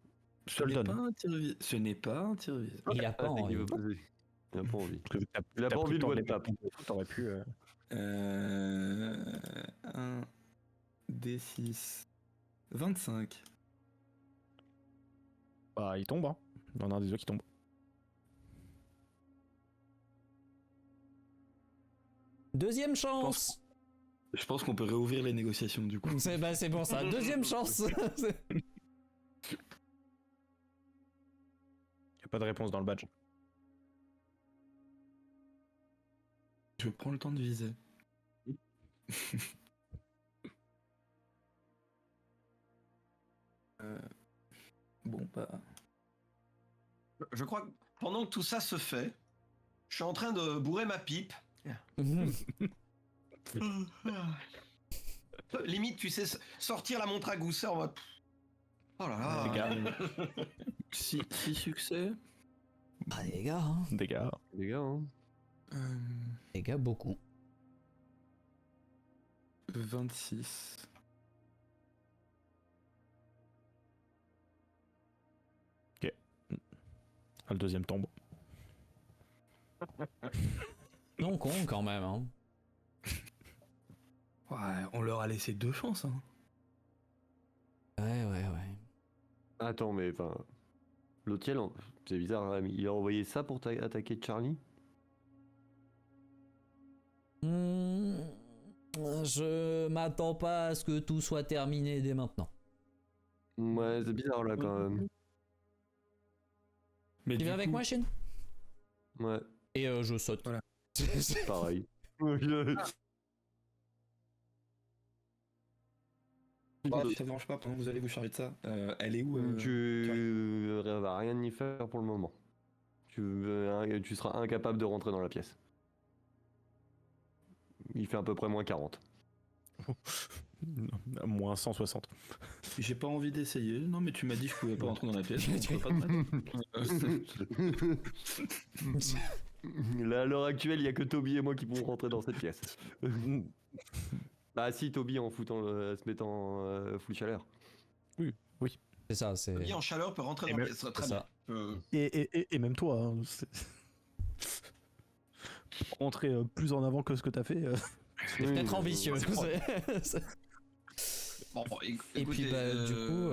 Je te le donne. Ce n'est pas un tir visé. Il a pas Ah, c'est qu'il envie. veut poser. Il a pas envie. Parce que Il a pas envie de one tap. T'aurais pu. 1 D6 25. Bah, il tombe. Hein. Il y en a un des deux qui tombe. Deuxième chance. Je pense qu'on peut réouvrir les négociations du coup. C'est pour ça. Deuxième chance. Il n'y a pas de réponse dans le badge. Je prends le temps de viser. Bon, bah... Je crois que pendant que tout ça se fait, je suis en train de bourrer ma pipe. Limite, tu sais, sortir la montre à gousset en mode... Oh là là. 6 succès. Ah, les gars, hein. Des gars. Les gars, hein. Les gars, beaucoup. 26. Le deuxième tombe. Non con quand même, hein. Ouais, on leur a laissé 2 chances. Hein. Ouais. Attends, mais enfin. L'hôtel, c'est bizarre, hein, il a envoyé ça pour attaquer Charlie? Je m'attends pas à ce que tout soit terminé dès maintenant. Ouais, c'est bizarre là quand même. Mais Tu du viens avec coup- moi, Shin? Ouais, Et je saute. Voilà. pareil. Bah, si ça dérange pas, pendant que vous allez vous charger de ça, elle est où Tu vas rien y faire pour le moment. Tu seras incapable de rentrer dans la pièce. Il fait à peu près moins 40. Moins 160. J'ai pas envie d'essayer. Non, mais tu m'as dit que je pouvais pas rentrer dans la pièce. Donc je peux pas te mettre. Là, à l'heure actuelle, il y a que Toby et moi qui pourront rentrer dans cette pièce. Bah si, Toby en se mettant full chaleur. C'est ça, c'est. Toby en chaleur peut rentrer Et dans même- la pièce. Très c'est bien. ça. Et même toi, hein, rentrer plus en avant que ce que t'as fait. C'est peut-être ambitieux. c'est- Bon, Et écoutez, puis du coup,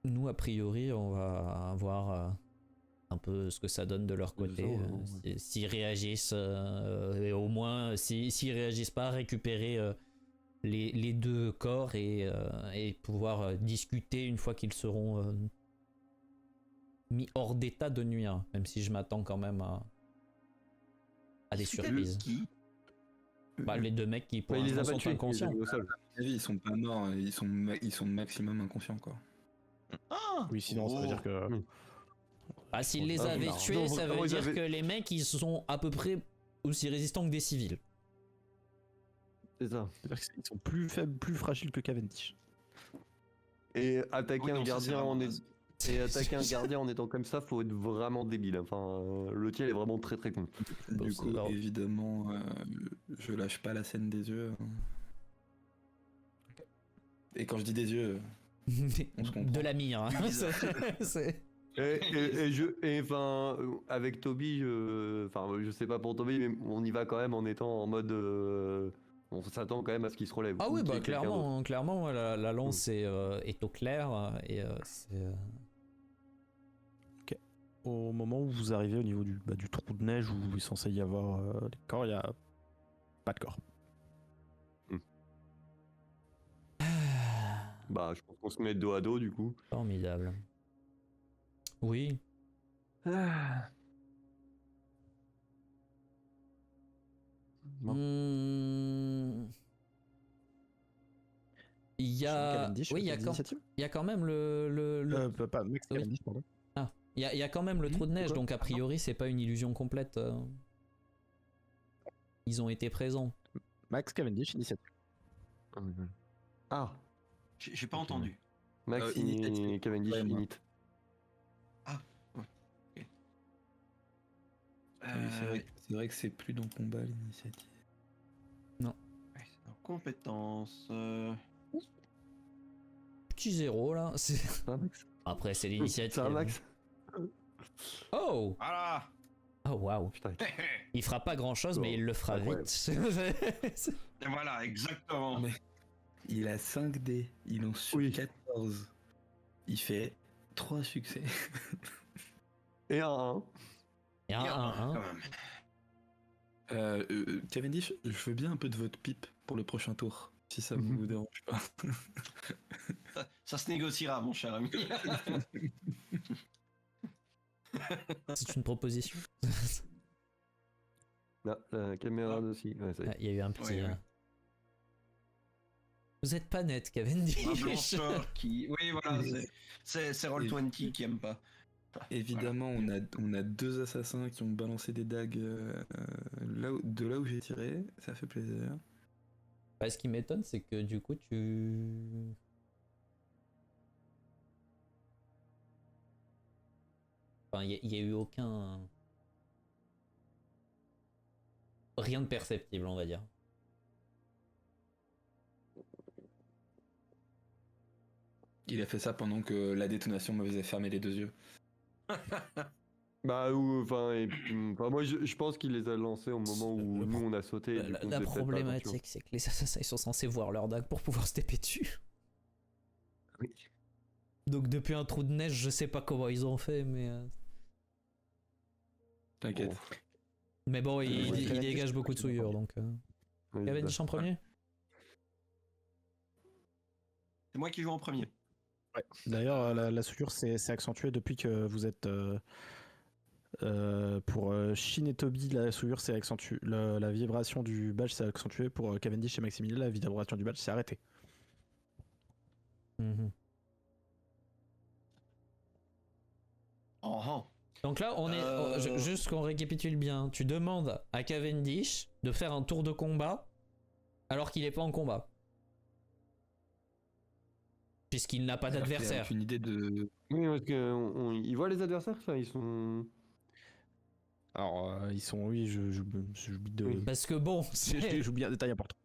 nous a priori on va voir un peu ce que ça donne de leur côté, s'ils réagissent, et au moins s'ils réagissent pas, récupérer les 2 corps et pouvoir discuter une fois qu'ils seront mis hors d'état de nuire, même si je m'attends quand même à des surprises. Qui Bah, les 2 mecs qui pour il les a l'instant pas sont tués, il les a inconscients. mis au sol. À mon avis, ils sont pas morts, ils sont maximum inconscients, quoi. Ah Oui, sinon ça veut dire que. Ah, s'ils les Ah, avaient non. tués, Non, ça vraiment, veut ils dire avaient- que les mecs ils sont à peu près aussi résistants que des civils. C'est ça. C'est-à-dire qu'ils sont plus faibles, plus fragiles que Cavendish. Et attaquer Oui, un non, ça, gardien c'est en vraiment et attaquer un gardien en étant comme ça, faut être vraiment débile. Enfin, le tien est vraiment très très con. Du coup, alors- évidemment, je lâche pas la scène des yeux. Hein. Et quand je dis des yeux, on se comprend. De la mire. Hein. C'est- Enfin, avec Toby, je sais pas pour Toby, mais on y va quand même en étant en mode. On s'attend quand même à ce qu'il se relève. Ah Ou oui, qu'il y bah ait quelqu'un d'autre. clairement, moi, la lance est au clair et c'est. Au moment où vous arrivez au niveau du trou de neige où il est censé y avoir les corps, il n'y a pas de corps. Bah, je pense qu'on se met dos à dos du coup. Formidable. Oui. Bon. Il y a. Cavendish, Oui, il y a quelle quand... initiative il y a quand même Pas Max Oui. Cavendish, pardon. Il y a quand même le trou de neige, Pourquoi donc a priori c'est pas une illusion complète. Ils ont été présents. Max Cavendish, initiative. Ah, J'ai pas entendu. Max Initiative. et Cavendish Ouais, moi. init. Oui, c'est vrai que c'est plus dans le combat l'initiative. Ouais, c'est en compétences. Petit zéro là. Ça va, Max Après c'est l'initiative. Ça va, Max Oh. Voilà. Oh waouh. Putain, Il fera pas grand chose, mais il le fera Incroyable. vite. Et voilà, exactement. Mais il a 5 dés, il en suit Oui. 14. Il fait 3 succès. Et un 1. Il y a un 1. Quand même. Cavendish, je veux bien un peu de votre pipe pour le prochain tour, si ça vous dérange pas. Ça se négociera, mon cher ami. C'est une proposition. Là, la caméra aussi. Ouais, ça y est. Ah, il y a eu un petit. Oui, oui. Vous êtes pas net, Un Cavendish. blancheur qui. Oui, voilà, c'est Roll20 qui aime pas. Évidemment, on a 2 assassins qui ont balancé des dagues de là où j'ai tiré, ça fait plaisir. Bah, ce qui m'étonne, c'est que du coup, Enfin, il y a eu aucun... Rien de perceptible, on va dire. Il a fait ça pendant que la détonation me faisait fermer les 2 yeux. Bah, ou, enfin, moi je pense qu'il les a lancés au moment où nous on a sauté. et du coup, on La faisait peut-être pas attention. problématique, c'est que les assassins ils sont censés voir leur dague pour pouvoir se taper dessus. Oui. Donc depuis un trou de neige, je sais pas comment ils ont fait, mais... T'inquiète. Bon. Mais bon, Ouais, il dégage beaucoup de souillure, donc... Oui, Cavendish en premier? C'est moi qui joue en premier. Ouais. D'ailleurs, la souillure c'est accentué depuis que vous êtes. Pour Shin et Toby, la souillure c'est accentué. La vibration du badge c'est accentué. Pour Cavendish et Maximilien, la vibration du badge c'est arrêté. Mhm. Oh, oh. Donc là, on est... Juste qu'on récapitule bien, tu demandes à Cavendish de faire un tour de combat alors qu'il est pas en combat. Puisqu'il n'a pas Alors qu'il a d'adversaire. aucune idée de. Oui, parce que ils voient les adversaires, ça, ils sont. Alors ils sont, oui, j'oublie de. Oui. Parce que bon, J'oublie un détail important.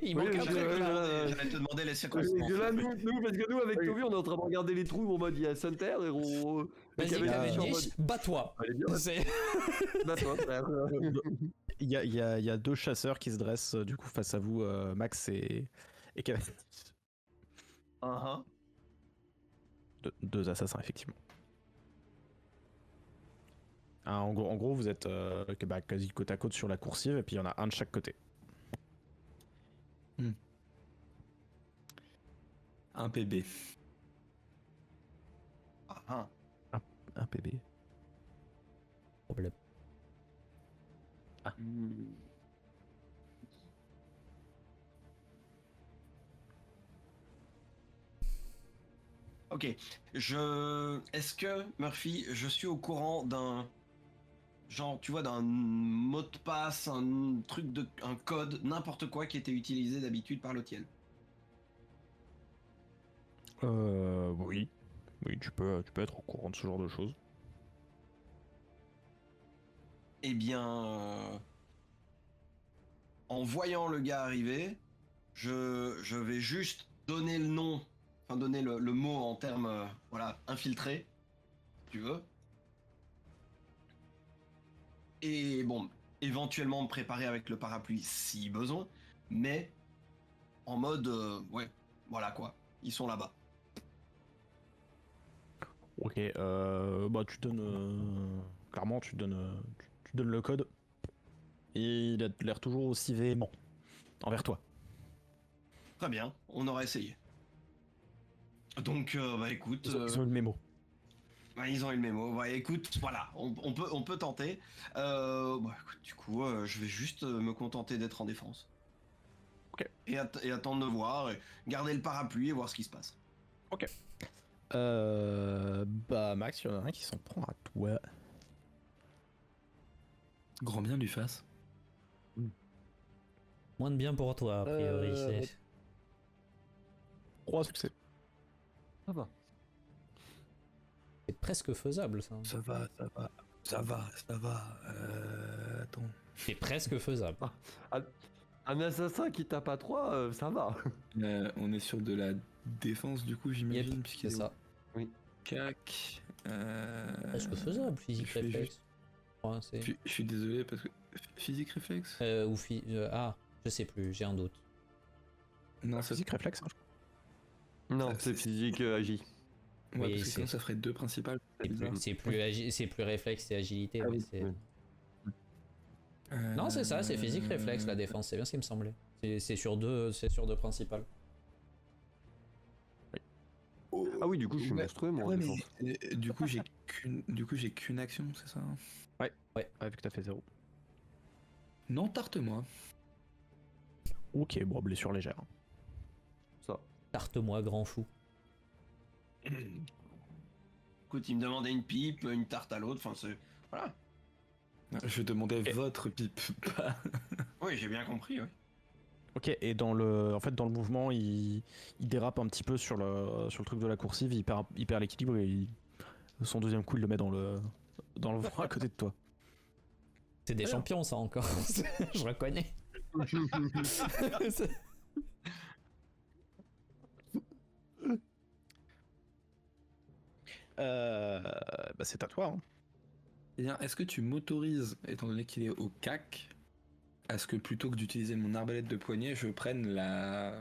il Oui, manque un oui, truc oui, là. oui. J'allais te demander les Parce circonstances. que là, parce que nous, avec Toby, on est en train de regarder les trous en mode il y a Sunter et on. Vas-y, et Cavendish, bats-toi. Allez, bien, C'est- toi. Il y a 2 chasseurs qui se dressent du coup face à vous, Max et Cavendish. Uh-huh. 2 assassins effectivement. Ah, en gros, vous êtes quasi côte à côte sur la coursive et puis il y en a un de chaque côté. Un PB. Uh-huh. Un PB. Problème. Ok. Est-ce que, Murphy, je suis au courant d'un... Genre, tu vois, d'un mot de passe, un truc un code, n'importe quoi qui était utilisé d'habitude par l'Otiel? Oui. Oui, tu peux être au courant de ce genre de choses. Eh bien, en voyant le gars arriver, je vais juste donner le nom, enfin donner le mot en termes, voilà, infiltré, si tu veux. Et bon, éventuellement me préparer avec le parapluie si besoin, mais en mode, ouais, voilà quoi, ils sont là-bas. Ok, bah tu donnes... clairement, tu donnes le code. Et il a l'air toujours aussi véhément envers toi. Très bien, on aura essayé. Donc, bah écoute... Ils ont eu le mémo. Ouais, ils ont eu le mémo. Ouais, écoute, voilà, on peut tenter. Bah, écoute, du coup, je vais juste me contenter d'être en défense. Ok. Et attendre de voir, et garder le parapluie et voir ce qui se passe. Bah Max, il y en a un qui s'en prend à toi. Grand bien lui fasse. Moins de bien pour toi, a priori. Euh, c'est- 3 succès. Ça va. C'est presque faisable, ça. Ça va. Attends. C'est presque faisable. Un assassin qui tape à 3, ça va. On est sur de la défense du coup, j'imagine, Yep, puisqu'il c'est est ça. cac. Presque faisable, physique je fais réflexe. Ouais, c'est- Je suis désolé parce que physique réflexe. Ah, je sais plus, j'ai un doute. Non, ça. Physique réflexe. Hein, Non, Ça, c'est c'est- physique agit. Ouais, Oui, parce que sinon c'est- ça ferait 2 principales. C'est plus réflexe et agilité. Ah mais oui, c'est- oui. Non, c'est ça, c'est physique réflexe la défense, c'est bien ce qui me semblait. C'est sur deux principales. Ah oui, du coup, je suis Ouais. monstrueux, moi, en Ouais, mais défense. du coup j'ai qu'une action, c'est ça? Ouais, vu que t'as fait 0. Non, tarte-moi. Ok, bon, blessure légère. Ça. Tarte-moi, grand fou. Écoute, il me demandait une pipe, une tarte à l'autre, enfin c'est... Voilà. Je demandais Ok. votre pipe. Oui, j'ai bien compris, oui. Ok, et dans le mouvement, il dérape un petit peu sur le truc de la coursive, il perd l'équilibre et son deuxième coup, il le met dans le dans le vent à côté de toi. C'est des Alors. champions, ça encore. Je reconnais. Bah c'est à toi. Hein. Eh bien, est-ce que tu m'autorises, étant donné qu'il est au CAC, à ce que plutôt que d'utiliser mon arbalète de poignet, je prenne la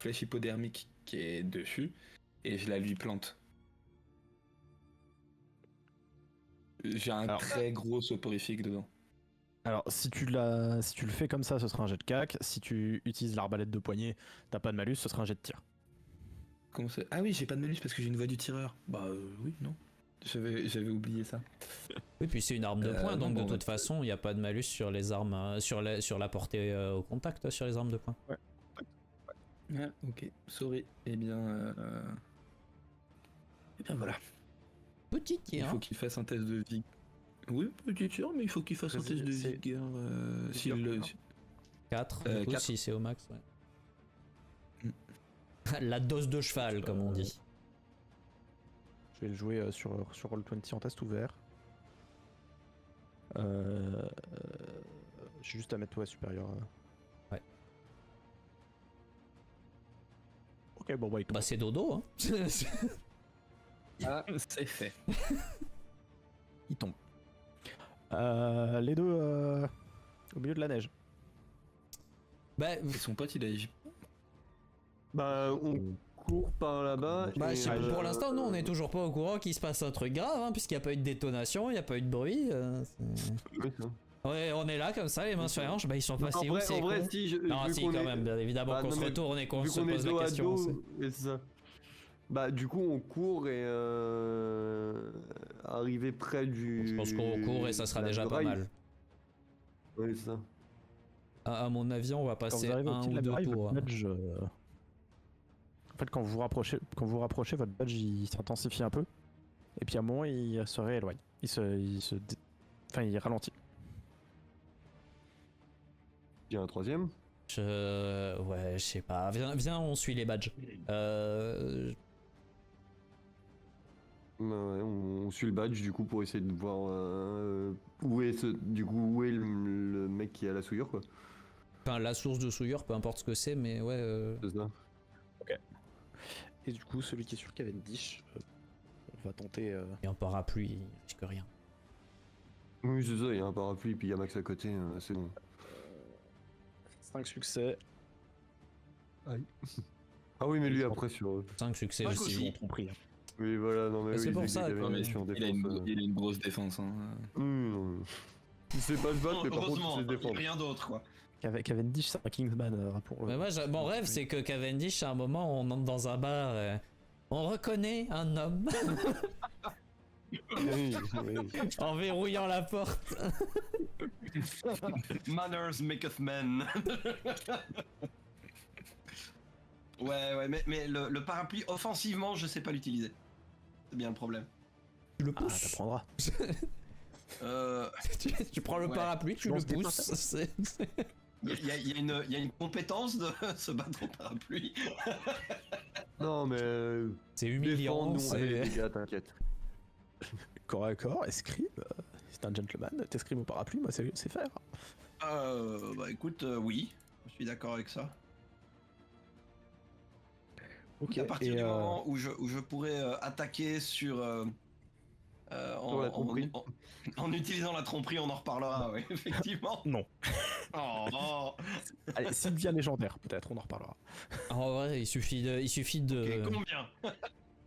flèche hypodermique qui est dessus et je la lui plante? J'ai un Alors. très gros soporifique dedans. Alors si tu le fais comme ça, ce sera un jet de cac. Si tu utilises l'arbalète de poignet, t'as pas de malus, ce sera un jet de tir. Comment ça? Ah oui, j'ai pas de malus parce que j'ai une voix du tireur. Bah oui, non. J'avais oublié ça. Oui, puis c'est une arme de poing, non, donc de bon, toute façon, il n'y a pas de malus sur les armes, sur la portée au contact, sur les armes de poing. Ah, ok, sorry. Eh bien voilà. Petit Il tir. faut qu'il fasse un test de vigueur. Oui, petit tir, mais il faut qu'il fasse un test de C'est- vigueur. S'il le... 4, Euh, du coup, 4. si c'est au max, ouais. La dose de cheval, comme on dit. Je vais le jouer sur Roll20 en test ouvert. J'ai juste à mettre toi supérieur. Ouais. Ok, bon bah il tombe. Bah, c'est dodo, hein. Ah, c'est fait. Il tombe. Les deux au milieu de la neige. Bah, Et son pote, il a agi. Bah, on court par là-bas. bah, et, pour l'instant, nous, on est toujours pas au courant qu'il se passe un truc grave, hein, puisqu'il n'y a pas eu de détonation, il n'y a pas eu de bruit. Oui, ça. Ouais, on est là comme ça, les mains sur les hanches, bah ils sont Donc, passés où, c'est en vrai, con. si, Non, vu si, qu'on quand est- même, bien évidemment Bah, qu'on non, se mais retourne et qu'on vu se qu'on est pose dos la à question. dos, et c'est ça. Bah, du coup, on court et arrivé près du. Je pense qu'on court et ça sera la déjà pas muraille. mal. Oui, c'est ça. À mon avis, on va Quand passer vous arrivez au un pied de ou la deux muraille, tours. votre badge. En fait, quand vous vous rapprochez, votre badge il s'intensifie un peu. Et puis à un moment, il se rééloigne. Enfin, il ralentit. Il y a un troisième. Ouais, je sais pas. Viens, on suit les badges. Bah ouais, on suit le badge du coup pour essayer de voir où est où est le mec qui a la souillure quoi. Enfin, la source de souillure, peu importe ce que c'est, mais ouais. C'est ça. Et du coup, celui qui est sur Cavendish va tenter. Et un parapluie, il risque rien. Oui, c'est ça, il y a un parapluie puis il y a Max à côté, c'est bon. 5 succès. Ah oui, mais lui après sur. 5 succès Moi, aussi. aussi. Ils ont compris. Hein. Oui, voilà, non mais Mais oui, c'est pour vu ça, qu'il y avait quoi. une Mais mission Il a défense, une grosse défense. Hein. non. Il sait pas se battre, mais par contre il Heureusement, sait se il y a défendre. rien d'autre quoi. Cavendish, c'est un Kingsman, rappelons-le. Mais moi, mon rêve, c'est que Cavendish, à un moment, on entre dans un bar, on reconnaît un homme Oui, oui. en verrouillant la porte. Manners maketh man. ouais, mais le parapluie, offensivement, je sais pas l'utiliser. C'est bien le problème. Tu le Ah, pousses. t'apprendras. Tu prends le Ouais. parapluie, tu le Lance des pousses. Il y a une compétence de se battre au parapluie. Non mais C'est humiliant. défends-nous, on fait les C'est... dégâts, t'inquiète. Corps à corps, escrime. C'est un gentleman. T'escrimes au parapluie, moi, c'est faire. Bah écoute, oui, je suis d'accord avec ça. Ok. À partir du moment où je pourrais attaquer sur Sur la tromperie. en utilisant la tromperie, on en reparlera, oui, effectivement. Non. Oh, Allez, s'il devient légendaire, peut-être, on en reparlera. En vrai, il suffit de. ok, combien?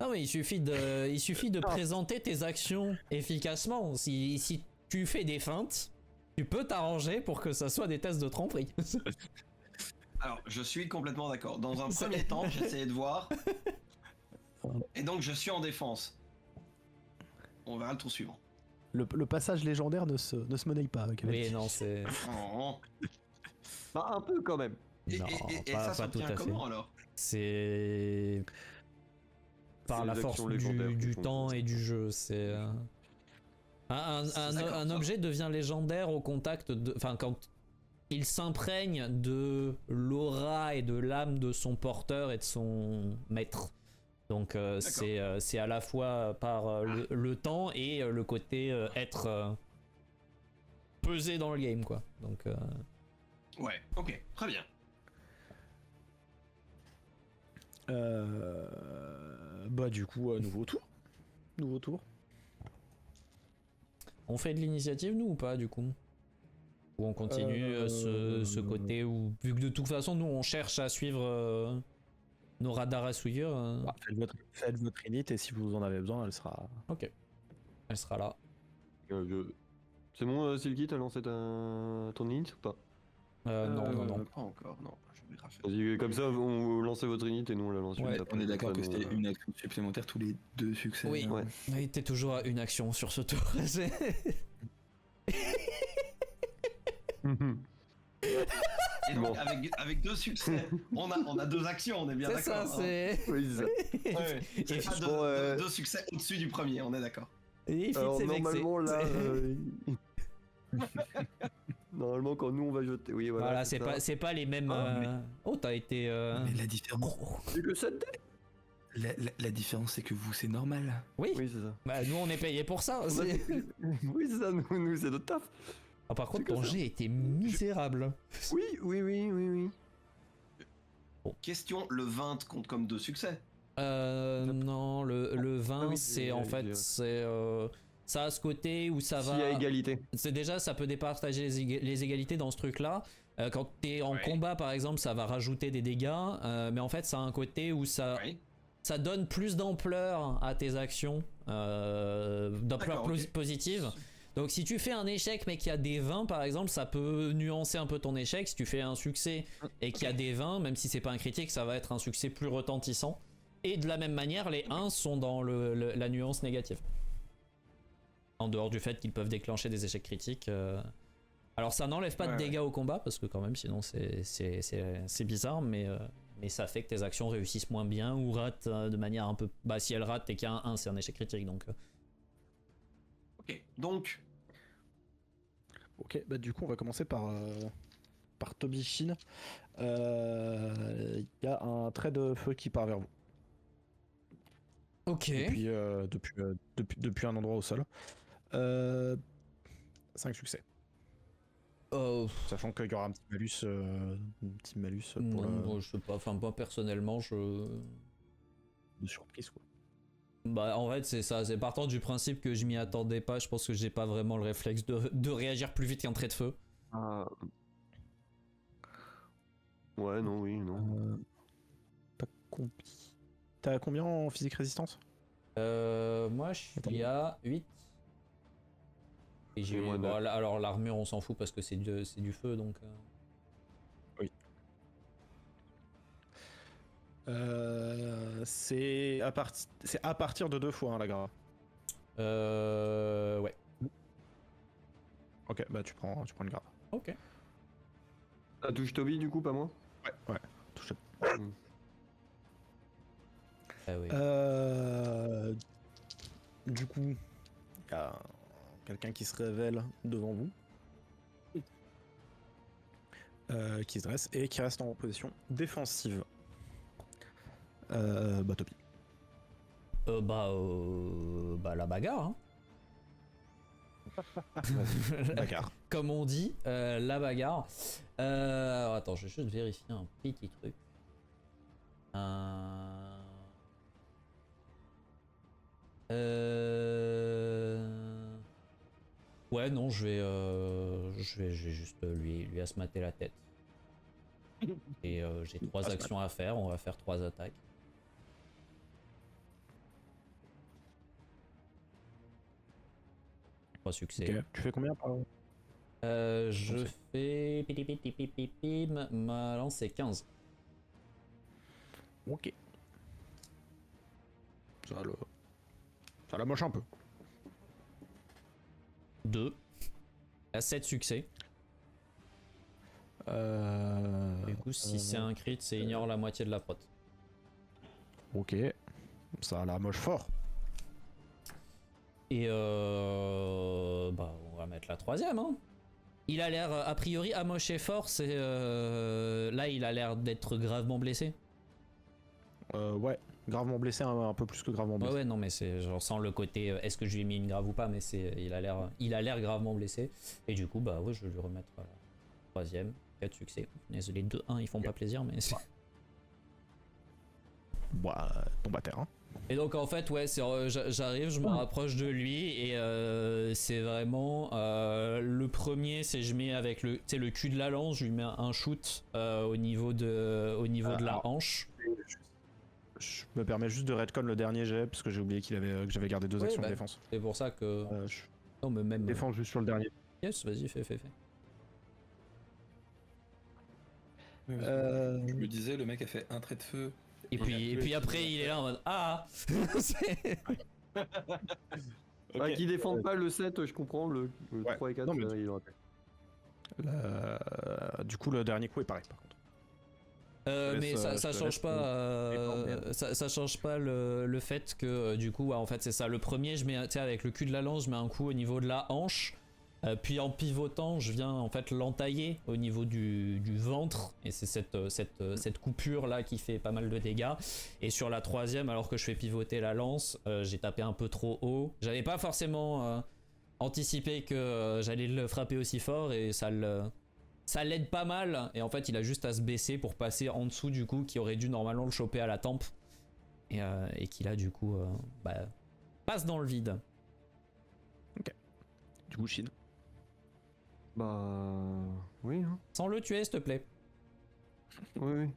Non mais il suffit de présenter tes actions efficacement. Si tu fais des feintes, tu peux t'arranger pour que ça soit des tests de tromperie. Alors, je suis complètement d'accord. Dans un premier temps, j'essayais de voir. Et donc, je suis en défense. On verra le tour suivant. Le passage légendaire ne se monnaie pas. Cavendish. Oui, non, c'est. Oh. Bah un peu quand même. Et, Non, et pas ça tout s'obtient à fait. comment alors? C'est. Par C'est la les force actions légendaires qui du font temps ça. et du jeu. C'est. Un D'accord, objet devient légendaire au contact de. Enfin, quand il s'imprègne de l'aura et de l'âme de son porteur et de son maître. Donc c'est à la fois par le temps et le côté être pesé dans le game, quoi. Donc Ouais, ok, très bien. Bah du coup, nouveau tour. Nouveau tour. on fait de l'initiative, nous, ou pas, du coup? Ou on continue ce côté où, vu que de toute façon, nous, on cherche à suivre nos radars à souillure. Bah, faites votre init et si vous en avez besoin, elle sera. Ok. Elle sera là. C'est bon, Silky, t'as lancé ton init ou pas? Non. Pas encore, non. Je vais grave. Vas-y, comme ça, vous lancez votre init et nous on la lance. Ouais, juste après. On est d'accord que Ça, c'était nous, une action supplémentaire tous les 2 succès. Oui. hein. Ouais. Mais t'es toujours à une action sur ce tour. Et donc, avec 2 succès, on a 2 actions, on est bien C'est d'accord. ça, c'est. Oui, c'est ça. Ouais, c'est pas Bon, 2 succès au-dessus du premier, on est d'accord. Il Alors s'est vexé. normalement là, normalement quand nous on va jeter, oui voilà. Voilà, c'est pas les mêmes. Oh, t'as été. Mais la différence, C'est que 7 dés. la différence, c'est que vous, c'est normal. Oui. Oui c'est ça. Bah nous on est payé pour ça. On a- oui c'est ça, nous c'est notre taf. Ah, par contre, c'est ton que ça. jet était misérable. Oui. Question, le 20 compte comme 2 succès. Non, le 20, Ah oui, c'est en fait, c'est ça a ce côté où ça S'il y va. a égalité. C'est déjà, ça peut départager les égalités dans ce truc-là. Quand t'es en combat, par exemple, ça va rajouter des dégâts, mais en fait, ça a un côté où ça donne plus d'ampleur à tes actions, d'ampleur positive. Donc si tu fais un échec mais qu'il y a des 20 par exemple, ça peut nuancer un peu ton échec. Si tu fais un succès et qu'il y a des 20, même si c'est pas un critique, ça va être un succès plus retentissant. Et de la même manière, les 1 sont dans la nuance négative. En dehors du fait qu'ils peuvent déclencher des échecs critiques. Alors ça n'enlève pas de dégâts au combat, parce que quand même sinon c'est bizarre, mais ça fait que tes actions réussissent moins bien ou ratent de manière un peu... Bah si elles ratent et qu'il y a un 1, c'est un échec critique, donc... Ok, donc... Ok, bah du coup on va commencer par Toby Shin. Il y a un trait de feu qui part vers vous. Ok. Depuis un endroit au sol. 5 succès. Sachant qu'il y aura un petit malus pour bon, je sais pas, enfin moi personnellement de surprise quoi. Bah en fait c'est ça, c'est partant du principe que je m'y attendais pas, je pense que j'ai pas vraiment le réflexe de réagir plus vite qu'un trait de feu. Ouais, non, oui, non. T'as combien en physique résistance? Moi je suis à 8. Et j'ai moi, bon, alors l'armure on s'en fout parce que c'est du feu donc. Oui. C'est à partir de 2 fois hein, la grave. Ouais. Ok, bah tu prends une grave. Ok. Ça touche Toby du coup, pas moi? Ouais. Touche. Ah oui. Du coup, il y a quelqu'un qui se révèle devant vous, qui se dresse et qui reste en position défensive. Bah Toby. Bah la bagarre. Hein. Bagarre. Comme on dit, la bagarre. Alors, attends, je vais juste vérifier un petit truc. Ouais, non, je vais juste lui asmater la tête. Et j'ai 3 actions à faire, on va faire 3 attaques. Trois succès. Okay. Tu fais combien par je fais... Ma lance c'est 15. Ok. Ça la moche un peu. 2. À 7 succès. Du coup, si c'est un crit, c'est ignore la moitié de la prot. Ok. Ça la moche fort. Et bah, on va mettre la 3ème. Hein. Il a l'air, a priori, amoché fort. C'est là, il a l'air d'être gravement blessé. Ouais. Gravement blessé, un peu plus que gravement Ouais, blessé. ouais, non, mais je ressens le côté est-ce que je lui ai mis une grave ou pas, mais il a l'air gravement blessé. Et du coup, bah ouais, je vais lui remettre la troisième. 4 succès. Les 2-1, ils font pas plaisir, mais. Bah, tombe à terre. Hein. Et donc en fait, ouais, j'arrive, je me rapproche de lui et c'est vraiment le premier, c'est je mets avec le cul de la lance, je lui mets un shoot au niveau de la hanche. Je me permets juste de retcon le dernier jet parce que j'ai oublié que j'avais gardé 2 actions de défense. C'est pour ça que. Je Non, mais même. défends juste sur le dernier. Yes, vas-y, fais. Je me disais, le mec a fait un trait de feu. Et puis après, il est là en mode ah. Bah, qui défendent pas le 7, je comprends, le 3 et 4, Non, mais il aurait pu. Du coup, le dernier coup est pareil par contre. Mais ça change pas, ça change pas le fait que du coup, ouais, en fait, c'est ça. Le premier, je mets, avec le cul de la lance, je mets un coup au niveau de la hanche. Puis en pivotant, je viens en fait l'entailler au niveau du ventre. Et c'est cette coupure là qui fait pas mal de dégâts. Et sur la troisième, alors que je fais pivoter la lance, j'ai tapé un peu trop haut. J'avais pas forcément anticipé que j'allais le frapper aussi fort et ça l'aide pas mal. Et en fait, il a juste à se baisser pour passer en dessous du coup, qui aurait dû normalement le choper à la tempe. Et qui là du coup passe dans le vide. Ok. Du coup, Shin. Bah. Oui, hein. Sans le tuer, s'il te plaît. Oui.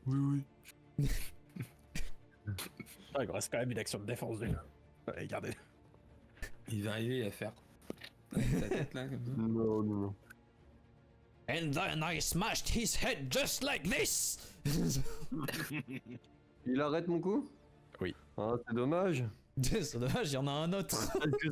Oui. Ah, il reste quand même une action de défense. Allez, gardez. Il va arriver à faire. Avec sa tête là, comme ça. Non. And then I smashed his head just like this. Il arrête mon coup? Oui. Ah, c'est dommage. C'est dommage, il y en a un autre. Parce que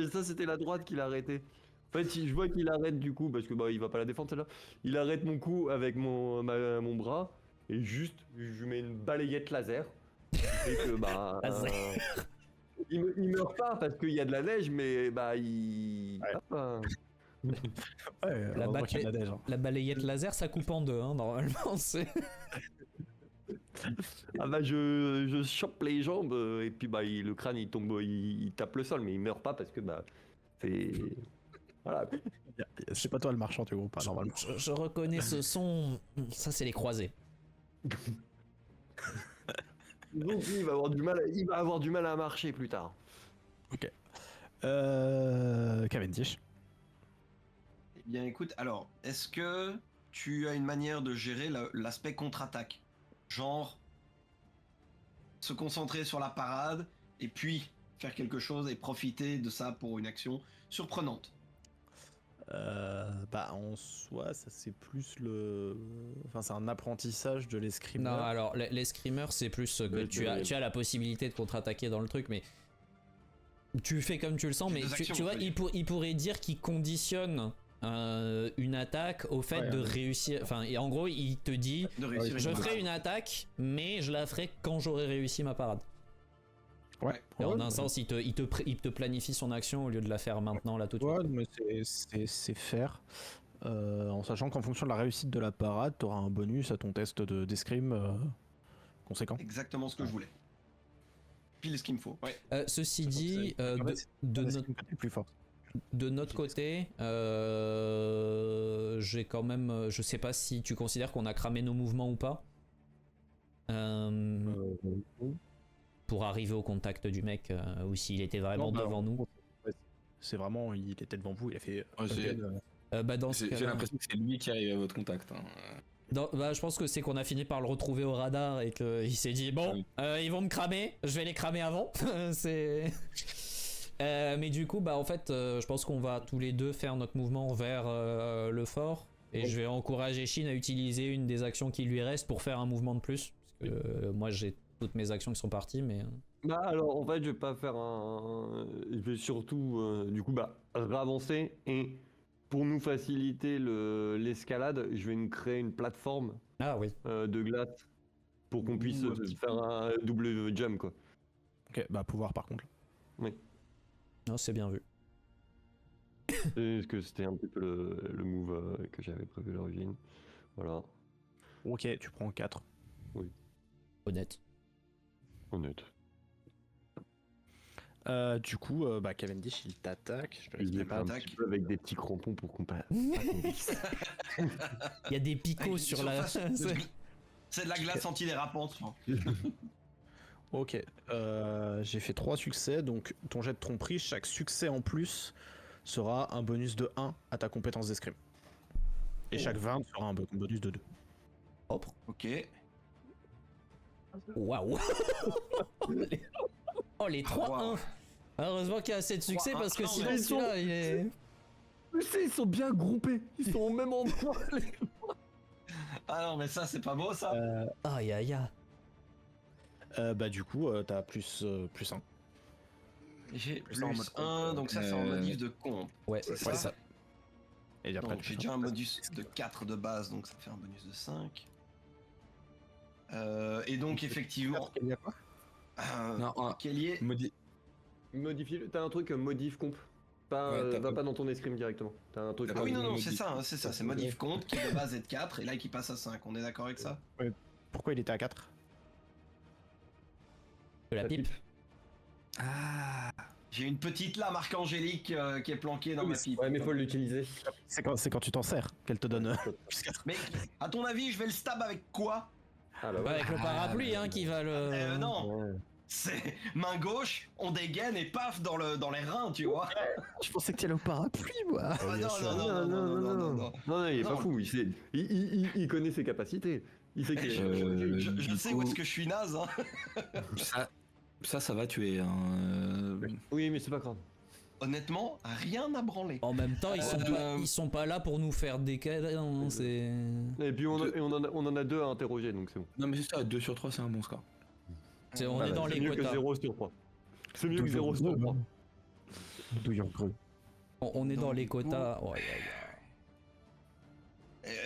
ça, c'était la droite qui l'a arrêté. En fait, je vois qu'il arrête du coup, parce que bah, il va pas la défendre celle-là. Il arrête mon coup avec mon bras, et juste, je mets une balayette laser. Qui fait que, bah. Il meurt pas parce qu'il y a de la neige, mais bah, il. Ouais. Hop, hein. Ouais, La balayette laser, ça coupe en deux, hein, normalement. Ah bah je chope les jambes et puis bah le crâne il tombe, il tape le sol mais il meurt pas parce que bah c'est voilà. C'est pas toi le marchand du groupe, pas normalement. Je reconnais ce son. Ça, c'est les croisés. Donc il va avoir du mal à marcher plus tard. Ok. Cavendish. Eh bien, écoute, alors, est-ce que tu as une manière de gérer l'aspect contre-attaque? Genre, se concentrer sur la parade et puis faire quelque chose et profiter de ça pour une action surprenante. Bah en soi, ça c'est plus enfin c'est un apprentissage de l'escrime. Non, alors l'escrimer, c'est plus que tu as la possibilité de contre-attaquer dans le truc, mais tu fais comme tu le sens. Mais tu vois, il pourrait dire qu'il conditionne une attaque au fait de réussir. Enfin, et en gros, il te dit je ferai une attaque, mais je la ferai quand j'aurai réussi ma parade. Ouais. Et en un sens, il te planifie son action au lieu de la faire maintenant, là, tout de suite. Ouais, mais c'est faire. En sachant qu'en fonction de la réussite de la parade, t'auras un bonus à ton test d'escrime conséquent. Exactement ce que je voulais. Pile ce qu'il me faut. Ouais. Ceci dit, de notre côté, j'ai quand même. Je sais pas si tu considères qu'on a cramé nos mouvements ou pas. Pour arriver au contact du mec, ou s'il était vraiment devant nous. C'est vraiment, il était devant vous, il a fait. J'ai l'impression que c'est lui qui arrive à votre contact. Hein. Je pense que c'est qu'on a fini par le retrouver au radar et qu'il s'est dit bon, ils vont me cramer, je vais les cramer avant. Mais du coup, en fait, je pense qu'on va tous les deux faire notre mouvement vers le fort. Et je vais encourager Shin à utiliser une des actions qui lui reste pour faire un mouvement de plus. Parce que moi, j'ai toutes mes actions qui sont parties, mais. Bah alors en fait je vais pas faire je vais surtout du coup avancer et pour nous faciliter l'escalade, je vais nous créer une plateforme de glace pour qu'on puisse faire un double jump quoi. Ok, pouvoir par contre. Oui. Non, c'est bien vu. Parce que c'était un petit peu le move que j'avais prévu à l'origine. Voilà. Ok, tu prends 4. Honnête. Honnête. Du coup, Cavendish, il t'attaque. Je te laisse Il est pas un préparer. petit peu avec des petits crampons pour qu'on passe. Il y a des picots Avec une sur la. surface de c'est de la glace antidérapante. Ok, j'ai fait 3 succès, donc ton jet de tromperie, chaque succès en plus sera un bonus de 1 à ta compétence d'escrime. Et chaque 20 sera un bonus de 2. Propre. Ok. Waouh. Oh, les 3-1. wow. Heureusement qu'il y a assez de succès 3-1. parce que Non, sinon mais celui-là il est. Mais c'est, ils sont bien groupés. Ils sont au même endroit. Ah non, mais ça, c'est pas beau, ça. Aïe aïe aïe. Du coup, t'as plus 1. J'ai ça en plus mode 1, compte. donc ça, c'est en modif de compte. Ouais, C'est c'est ça. ça. Et après, Donc j'ai déjà un bonus de 4 de base, donc ça fait un bonus de 5. Et donc, effectivement. Il y a quoi Non, Kelly. Modifie. T'as un truc modif comp. Pas, Ouais, t'as va pas- pas dans ton escrime directement. T'as un truc. Ah oui, non, non, modif. c'est ça, hein, c'est ça. C'est modif compte qui de base est de 4 et là qui passe à 5. On est d'accord avec ça? Pourquoi il était à 4? De la pipe. Ah, J'ai une petite lame archangélique qui est planquée dans ma pipe. Ouais, mais faut l'utiliser. C'est quand tu t'en sers qu'elle te donne plus 4. Mais à ton avis, je vais le stab avec quoi? Ah bah Ouais, ouais. avec le parapluie hein, qui va le. Non, Ouais. c'est main gauche, on dégaine et paf dans les reins, tu vois. Je pensais que tu allais au parapluie, moi. Ah, non, non, Non, non, non, il est pas Non. fou. Il connaît ses capacités. Il sait qu'il Je sais où est-ce que je suis naze. Hein. ça va tuer. Hein. Oui, mais c'est pas grave. Honnêtement, rien n'a branlé. En même temps, ils sont pas là pour nous faire des câlins. Hein, c'est. Et puis on en a 2 à interroger, donc c'est bon. Non, mais c'est ça, 2 sur 3, c'est un bon score. On est Voilà, dans c'est les mieux que quotas. 0 sur 3. C'est mieux que 0 sur 3. Douillon creux. On est dans Donc, les du coup- quotas. Ouais,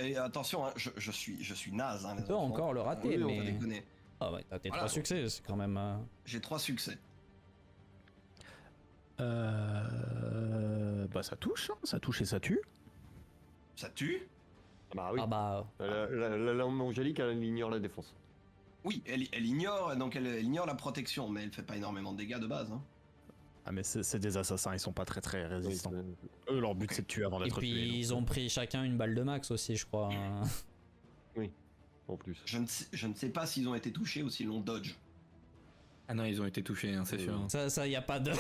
Et attention, hein, je suis naze. Hein, les Tu peux enfants. encore le rater, Oui, on mais. va déconner. Ah ouais, t'as tes Voilà. 3 succès, c'est quand même. J'ai 3 succès. Ça touche, hein, ça touche et ça tue. Ça tue? Bah oui. Ah bah. La lame angélique, elle ignore la défense. Oui, elle ignore, donc elle ignore la protection, mais elle fait pas énormément de dégâts de base. Hein. Ah mais c'est des assassins, ils sont pas très résistants. Eux, leur but c'est de tuer avant Et d'être puis tués. ils ont pris chacun une balle de max aussi, je crois. hein. En plus. Je ne sais pas s'ils ont été touchés ou s'ils l'ont dodge. Ah non, ils ont été touchés, hein, c'est sûr. hein. Ça, y a pas de.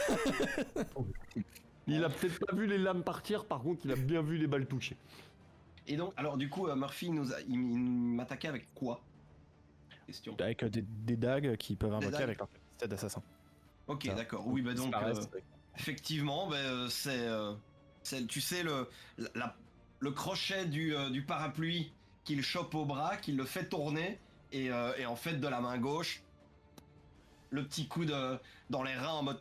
Il a peut-être pas vu les lames partir, par contre, il a bien vu les balles toucher. Et donc, alors du coup, Murphy il m'attaquait avec quoi? Question. Avec des dagues qui peuvent invoquer dagues. avec leur capacité d'assassin. Ok, Ça. d'accord. Oui, bah donc, Disparaissent. effectivement, c'est, tu sais, le crochet du parapluie qu'il chope au bras, qu'il le fait tourner, et en fait, de la main gauche, le petit coup dans les reins en mode.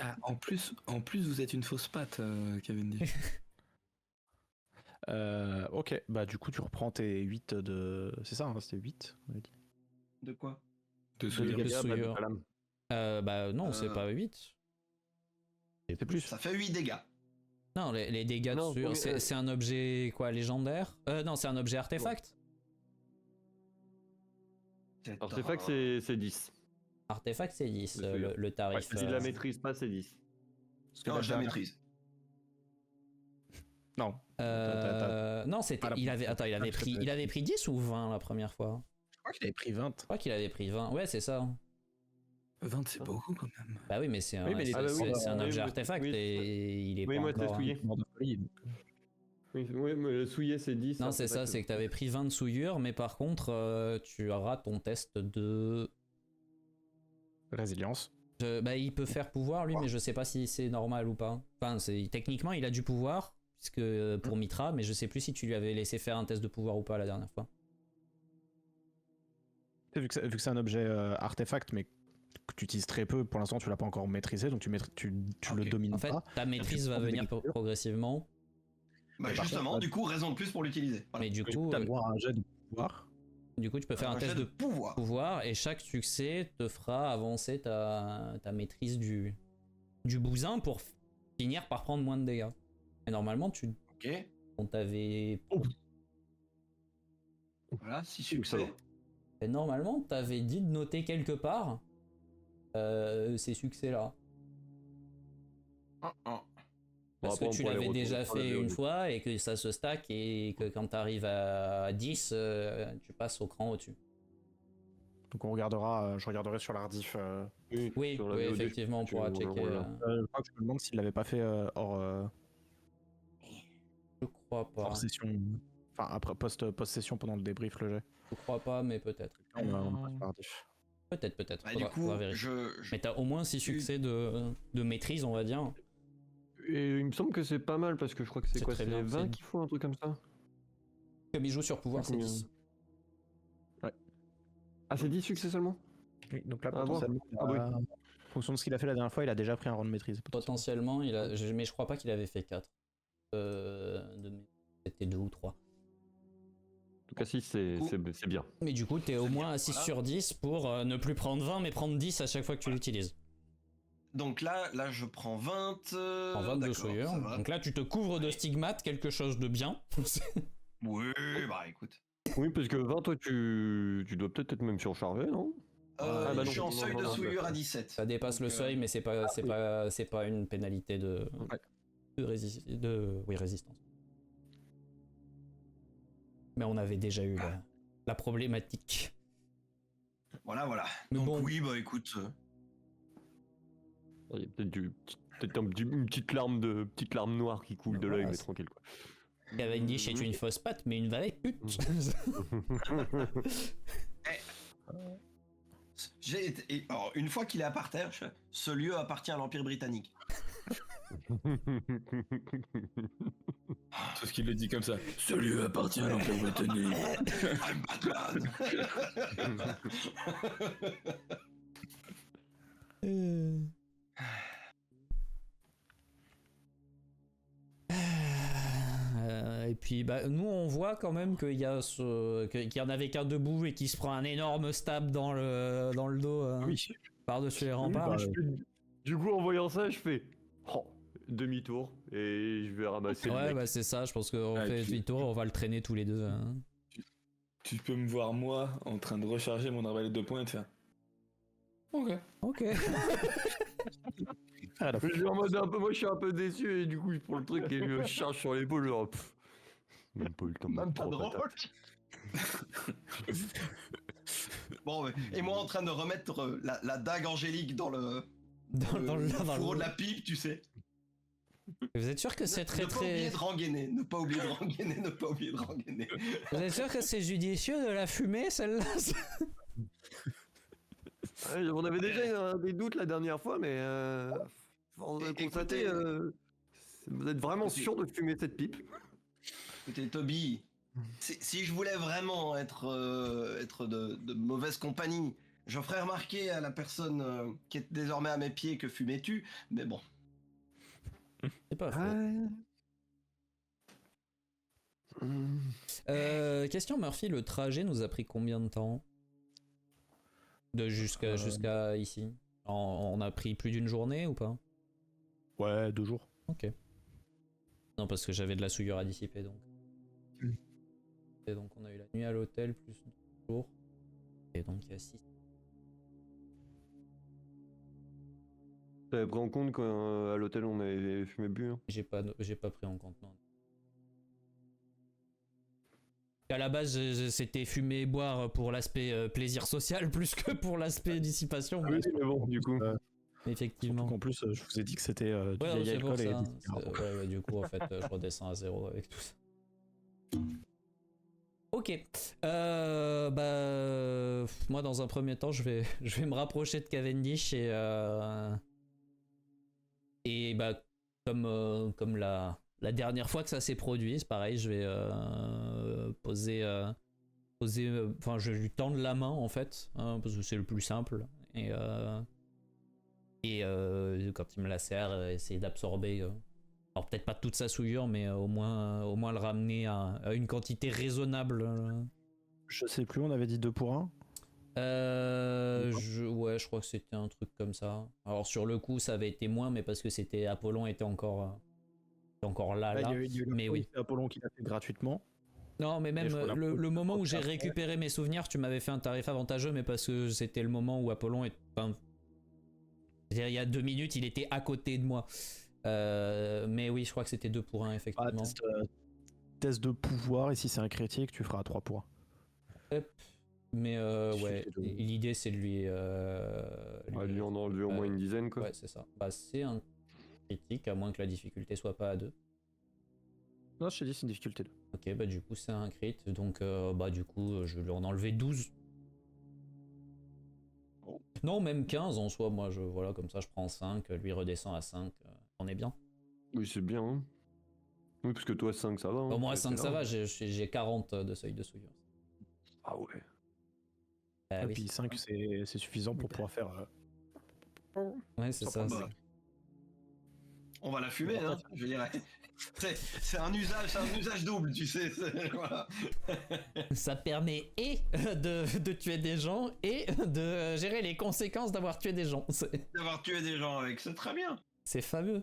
Ah, en plus, vous êtes une fausse patte, Cavendish. Ok, du coup tu reprends tes 8 de... C'est ça, hein, c'était 8 on avait dit. De quoi? De De souillure. dégâts. Bah, souillure. la lame. Bah non, c'est pas 8. C'est plus. Ça fait 8 dégâts. Non, les dégâts Non, de sueur, oui, c'est un objet quoi, légendaire? Non, c'est un objet artefact. Artefact, c'est 10. Artefact, c'est 10, De souillure. le tarif. Si la maîtrise pas, c'est 10. Parce que Non, la je la dernière- maîtrise. Non. Non, c'était. Ah, Il avait pris 10 ou 20 la première fois? Je crois qu'il avait pris 20. Je crois qu'il avait pris 20. Ouais, c'est ça. 20, c'est beaucoup quand même. Bah oui, mais c'est un, Oui, mais c'est- ah bah oui, c'est un oui, objet oui, artefact oui. et il est Oui, pas moi, t'as encore. souillé. Mort de folie. Oui, mais le souillé, c'est 10. Non, c'est ça, c'est que t'avais pris 20 de souillure, mais par contre, tu auras ton test de. Résilience. Bah, il peut faire pouvoir lui, mais je sais pas si c'est normal ou pas. Enfin, techniquement, il a du pouvoir, puisque pour Mitra, mais je sais plus si tu lui avais laissé faire un test de pouvoir ou pas la dernière fois. Vu que c'est un objet artefact, mais que tu utilises très peu, pour l'instant tu l'as pas encore maîtrisé, donc tu le Ok. domines En fait, pas. ta maîtrise va venir progressivement, Bah Mais par justement, contre, du coup, raison de plus pour l'utiliser. Voilà. mais du coup, Tu as le droit à un jet de pouvoir. tu peux faire un jet test de pouvoir. pouvoir et chaque succès te fera avancer ta maîtrise du bousin pour finir par prendre moins de dégâts. Et normalement, Ok. on t'avait. Voilà, 6 Ça va. succès. Et normalement, t'avais dit de noter quelque part ces succès-là. Parce après, que on tu pourrait les l'avais retourner déjà sur la fait VOD. une fois et que ça se stack et que quand t'arrives à 10, tu passes au cran au-dessus. Donc on regardera, je regarderai sur la rediff. Oui, sur la oui, VOD, effectivement, on tu- pourra on checker. regarde. Je crois que je me demande s'il l'avait pas fait hors Je crois pas. hors session. Enfin après post-session pendant le débrief le jet. Je crois pas, mais peut-être. On passe sur la rediff. Peut-être. Bah, Faudra- du coup, faudra vérifier. Mais t'as au moins 6 succès de maîtrise, on va dire. Et il me semble que c'est pas mal parce que je crois que c'est C'est quoi, très c'est bien, 20 c'est- qu'il faut, un truc comme ça. Comme il joue sur pouvoir, c'est Combien 10. Ah, c'est 10 succès seulement? Oui, donc là Ah bon. potentiellement, Ah oui. en fonction de ce qu'il a fait la dernière fois, il a déjà pris un rang de maîtrise. Potentiellement, mais je crois pas qu'il avait fait 4. C'était 2 ou 3. En tout cas, 6, c'est bien. Mais du coup, t'es au C'est moins bien, à 6 voilà. sur 10 pour ne plus prendre 20, mais prendre 10 à chaque fois que tu l'utilises. Donc là, je prends 20. En 22 d'accord, souillures. ça va. Donc là, tu te couvres de stigmates, quelque chose de bien. Oui, bah écoute. Oui, parce que 20, toi, tu dois peut-être être même surchargé, non? Ah, bah je non, suis en non, seuil non, de non, souillure non. à 17. Ça dépasse Donc, le seuil, mais c'est pas une pénalité de résistance. Mais on avait déjà eu la problématique. Voilà. Mais Donc bon. oui, bah écoute. Il y a peut-être une petite larme noire qui coule de l'œil, Voilà, mais c'est- tranquille, quoi. Cavendish est une fausse patte, mais une vraie pute. Alors, une fois qu'il est à parterre, ce lieu appartient à l'Empire britannique. Sauf qu'il le dit comme ça. Ce lieu appartient à l'Empire britannique. I'm Batman. Et puis bah, nous on voit quand même qu'il y en avait qu'un debout et qui se prend un énorme stab dans le dos Oui. par-dessus les Oui, remparts. bah, du coup, en voyant ça, je fais demi-tour et je vais ramasser le Ouais mec. bah c'est ça, je pense qu'on Ah, et fait puis- demi-tour, on va le traîner tous les deux. Hein. Tu peux me voir, moi, en train de recharger mon arbalète de poing et de faire. Ok. Ok. Je suis en mode moi je suis un peu déçu et du coup je prends le truc et je me charge sur l'épaule genre même pas eu le temps de Même mettre pas trois drôle. patates. Bon, ouais. Et moi en train de remettre la dague angélique dans le Dans le fourreau de la pipe, tu sais. Vous êtes sûr que c'est très Ne pas oublier très. de rengainer, ne pas oublier de rengainer, ne pas oublier de rengainer. Vous êtes sûr que c'est judicieux de la fumer celle-là? Ouais, on avait déjà des doutes la dernière fois mais on a Écoutez- constaté vous êtes vraiment sûr de fumer cette pipe? Écoutez, Toby, si je voulais vraiment être de mauvaise compagnie, je ferais remarquer à la personne qui est désormais à mes pieds que fumais-tu, mais bon. C'est pas faux. Question Murphy, le trajet nous a pris combien de temps? Jusqu'à ici. On a pris plus d'une journée ou pas? Ouais, 2 jours. Ok. Non, parce que j'avais de la souillure à dissiper donc. Et donc on a eu la nuit à l'hôtel plus 2 jours. Et donc il y a 6. T'avais pris en compte qu'à l'hôtel on avait fumé bu hein? J'ai pas pris en compte, non. À la base, c'était fumer et boire pour l'aspect plaisir social plus que pour l'aspect dissipation. Oui mais bon du coup Effectivement. En plus, je vous ai dit que c'était du Ouais, vieil c'est pour alcool et ça. des cigares. Ouais, du coup, en fait, je redescends à 0 avec tout ça. Ok. Moi, dans un premier temps, je vais me rapprocher de Cavendish et comme la dernière fois que ça s'est produit, c'est pareil, je vais poser. Enfin, je vais lui tendre la main en fait, hein, parce que c'est le plus simple. Et quand il me la serre, essayer d'absorber, alors peut-être pas toute sa souillure, mais au moins le ramener à une quantité raisonnable. Je sais plus, on avait dit 2 pour 1. Je crois que c'était un truc comme ça. Alors sur le coup, ça avait été moins, mais parce que c'était Apollon était encore là. Il y a eu Mais le oui. c'est Apollon qui l'a fait gratuitement. Non, mais même je crois le moment où j'ai après- récupéré mes souvenirs, tu m'avais fait un tarif avantageux, mais parce que c'était le moment où Apollon est. Enfin, c'est-à-dire, il y a 2 minutes, il était à côté de moi. Mais oui, je crois que c'était 2 pour 1, Ah, effectivement. test de pouvoir, et si c'est un critique, tu feras 3 pour 1. Mais Il ouais, suffit de- l'idée c'est de lui. On lui en enlever au moins une dizaine, quoi. Ouais, c'est ça. Bah, c'est un critique, à moins que la difficulté soit pas à 2. Non, je t'ai dit, c'est une difficulté 2. Ok, bah du coup c'est un crit, donc bah du coup je vais lui en enlever 12. Non, même 15 en soi, moi voilà, comme ça je prends 5, lui redescend à 5, on est bien. Oui, c'est bien. Hein. Oui, parce que toi, 5, ça va. Hein. Au moins C'est 5 ça là. va, j'ai 40 de seuil de souillure. Ah ouais. Ah Et oui, puis 5, c'est suffisant pour pouvoir faire. ouais, c'est ça. Bah, on va la fumer, hein, je dirais. C'est un usage double, tu sais. Voilà. Ça permet et de tuer des gens et de gérer les conséquences d'avoir tué des gens. D'avoir tué des gens avec, c'est très bien. C'est fameux.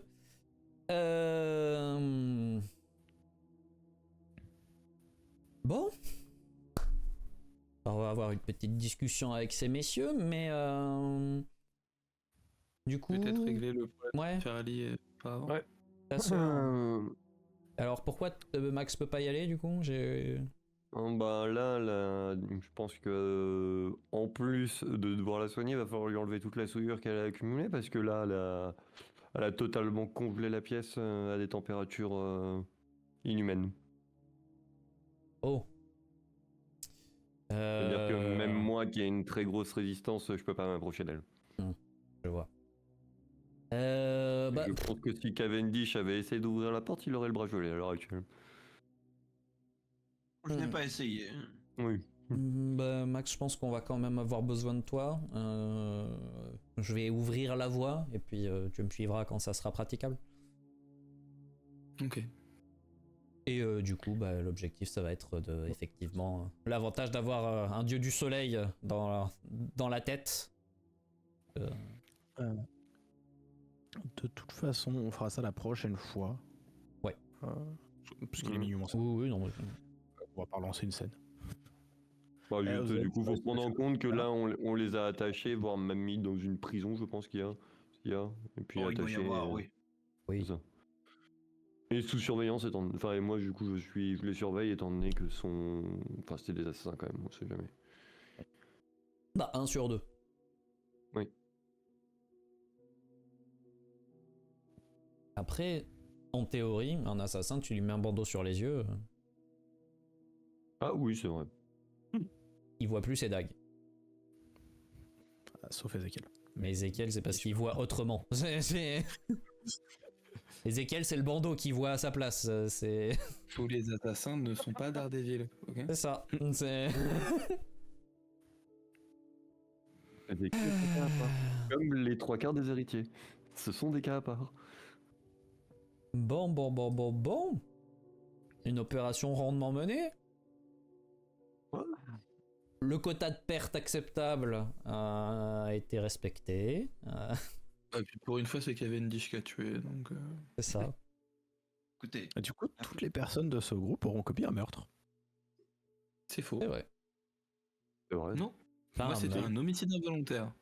Bon. On va avoir une petite discussion avec ces messieurs, mais du coup. Peut-être régler le problème Ouais. de Ferali pas avant. Ouais. De toute façon, alors pourquoi Max peut pas y aller du coup? Bah là, je pense que en plus de devoir la soigner, il va falloir lui enlever toute la souillure qu'elle a accumulée parce que là, elle a totalement congelé la pièce à des températures inhumaines. Oh. C'est-à-dire que même moi qui ai une très grosse résistance, je peux pas m'approcher d'elle. Je vois. Je pense que si Cavendish avait essayé d'ouvrir la porte, il aurait le bras gelé à l'heure actuelle. Je n'ai pas essayé. Oui. Bah, Max, je pense qu'on va quand même avoir besoin de toi. Je vais ouvrir la voie et puis tu me suivras quand ça sera praticable. Ok. Et du coup, bah, l'objectif, ça va être de, effectivement, l'avantage d'avoir un dieu du soleil dans la tête. De toute façon, on fera ça la prochaine fois. Ouais. Parce qu'il est mignon, ça. Oui, non. On va pas relancer une scène. Bah, vous avez- du coup, faut se prendre en compte que là, on les a attachés, voire même mis dans une prison, je pense qu'il y a. Et puis Oh, il doit y attachés. avoir, oui. Oui. C'est ça. Et sous surveillance, enfin, et moi, du coup, je les surveille étant donné que enfin, c'était des assassins quand même, on sait jamais. Bah, 1 sur 2. Oui. Après, en théorie, un assassin, tu lui mets un bandeau sur les yeux, Ah oui, c'est vrai. il voit plus ses dagues. Sauf Ezekiel. Mais Ezekiel, c'est parce qu'il voit autrement. Ezekiel, c'est le bandeau qui voit à sa place. C'est Tous les assassins ne sont pas Daredevil, ok? c'est ça. C'est... Des cas à part. Comme les 3/4 des héritiers. Ce sont des cas à part. Bon. Une opération rondement menée. Ouais. Le quota de perte acceptable a été respecté. Et puis pour une fois, c'est Cavendish qui a tué, donc. C'est ça. Écoutez, Et du coup, toutes les personnes de ce groupe auront commis un meurtre. C'est faux. C'est vrai. C'est vrai. Non. Enfin, Moi, c'était mais- un homicide involontaire.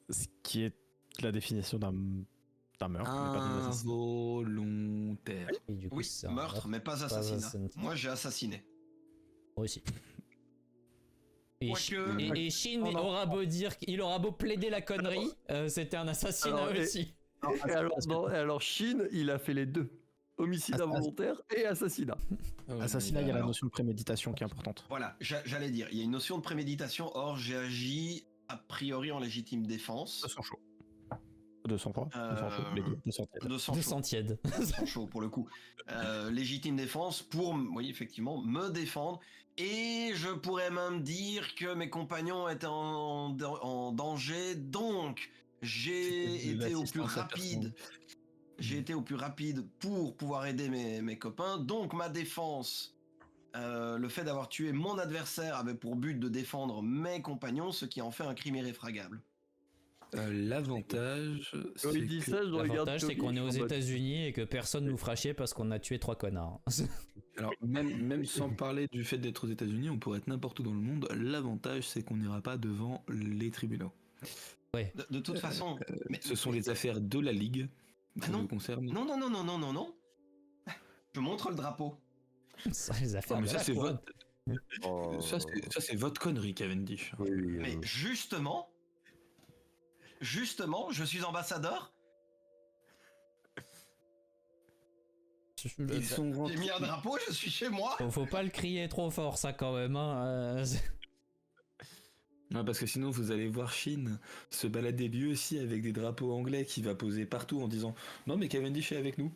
Ce qui est la définition d'un meurtre. mais pas d'un assassinat. Involontaire. Et du coup, oui, c'est un meurtre, mais pas assassinat. assassinat. Moi, j'ai assassiné. Moi aussi. Et, Quoique- et Shin Oh non. aura beau dire qu'il aura beau plaider la connerie, c'était un assassinat Alors, aussi. Et alors, Shin, il a fait les deux. Homicide involontaire et assassinat. Ah ouais, Assassinat, mais il y a la alors- notion de préméditation qui est importante. Voilà, j'allais dire, il y a une notion de préméditation, or j'ai agi a priori en légitime défense. 200 chaud. 203, 200 chaud, les deux, 200 tièdes. 200 De chaud. sang tiède. 200 chaud pour le coup. Légitime défense pour, oui, effectivement, me défendre. Et je pourrais même dire que mes compagnons étaient en danger, donc j'ai C'était de été au plus l'assistance à rapide. J'ai été au plus rapide pour pouvoir aider mes copains. Donc ma défense, le fait d'avoir tué mon adversaire avait pour but de défendre mes compagnons, ce qui en fait un crime irréfragable. L'avantage, Quand il dit que... ça, je regarde L'avantage, c'est Toby, qu'on est je aux suis en mode- États-Unis et que personne nous fera chier parce qu'on a tué 3 connards. Alors, même sans parler du fait d'être aux États-Unis, on pourrait être n'importe où dans le monde. L'avantage, c'est qu'on n'ira pas devant les tribunaux. De toute façon, mais Ce sont les affaires de la Ligue Ah qui non. nous concernent. non. Je montre le drapeau. Ça, les affaires Ah, mais de ça, la c'est foi. votre... Oh. ça, c'est votre connerie, Cavendish. Oui, Mais justement, je suis ambassadeur. Ils sont J'ai rentrés... mis un drapeau, je suis chez moi. Faut pas le crier trop fort, ça, quand même. Hein. Non, parce que sinon, vous allez voir Chine se balader lui aussi avec des drapeaux anglais qui va poser partout en disant « Non, mais Cavendish est avec nous ».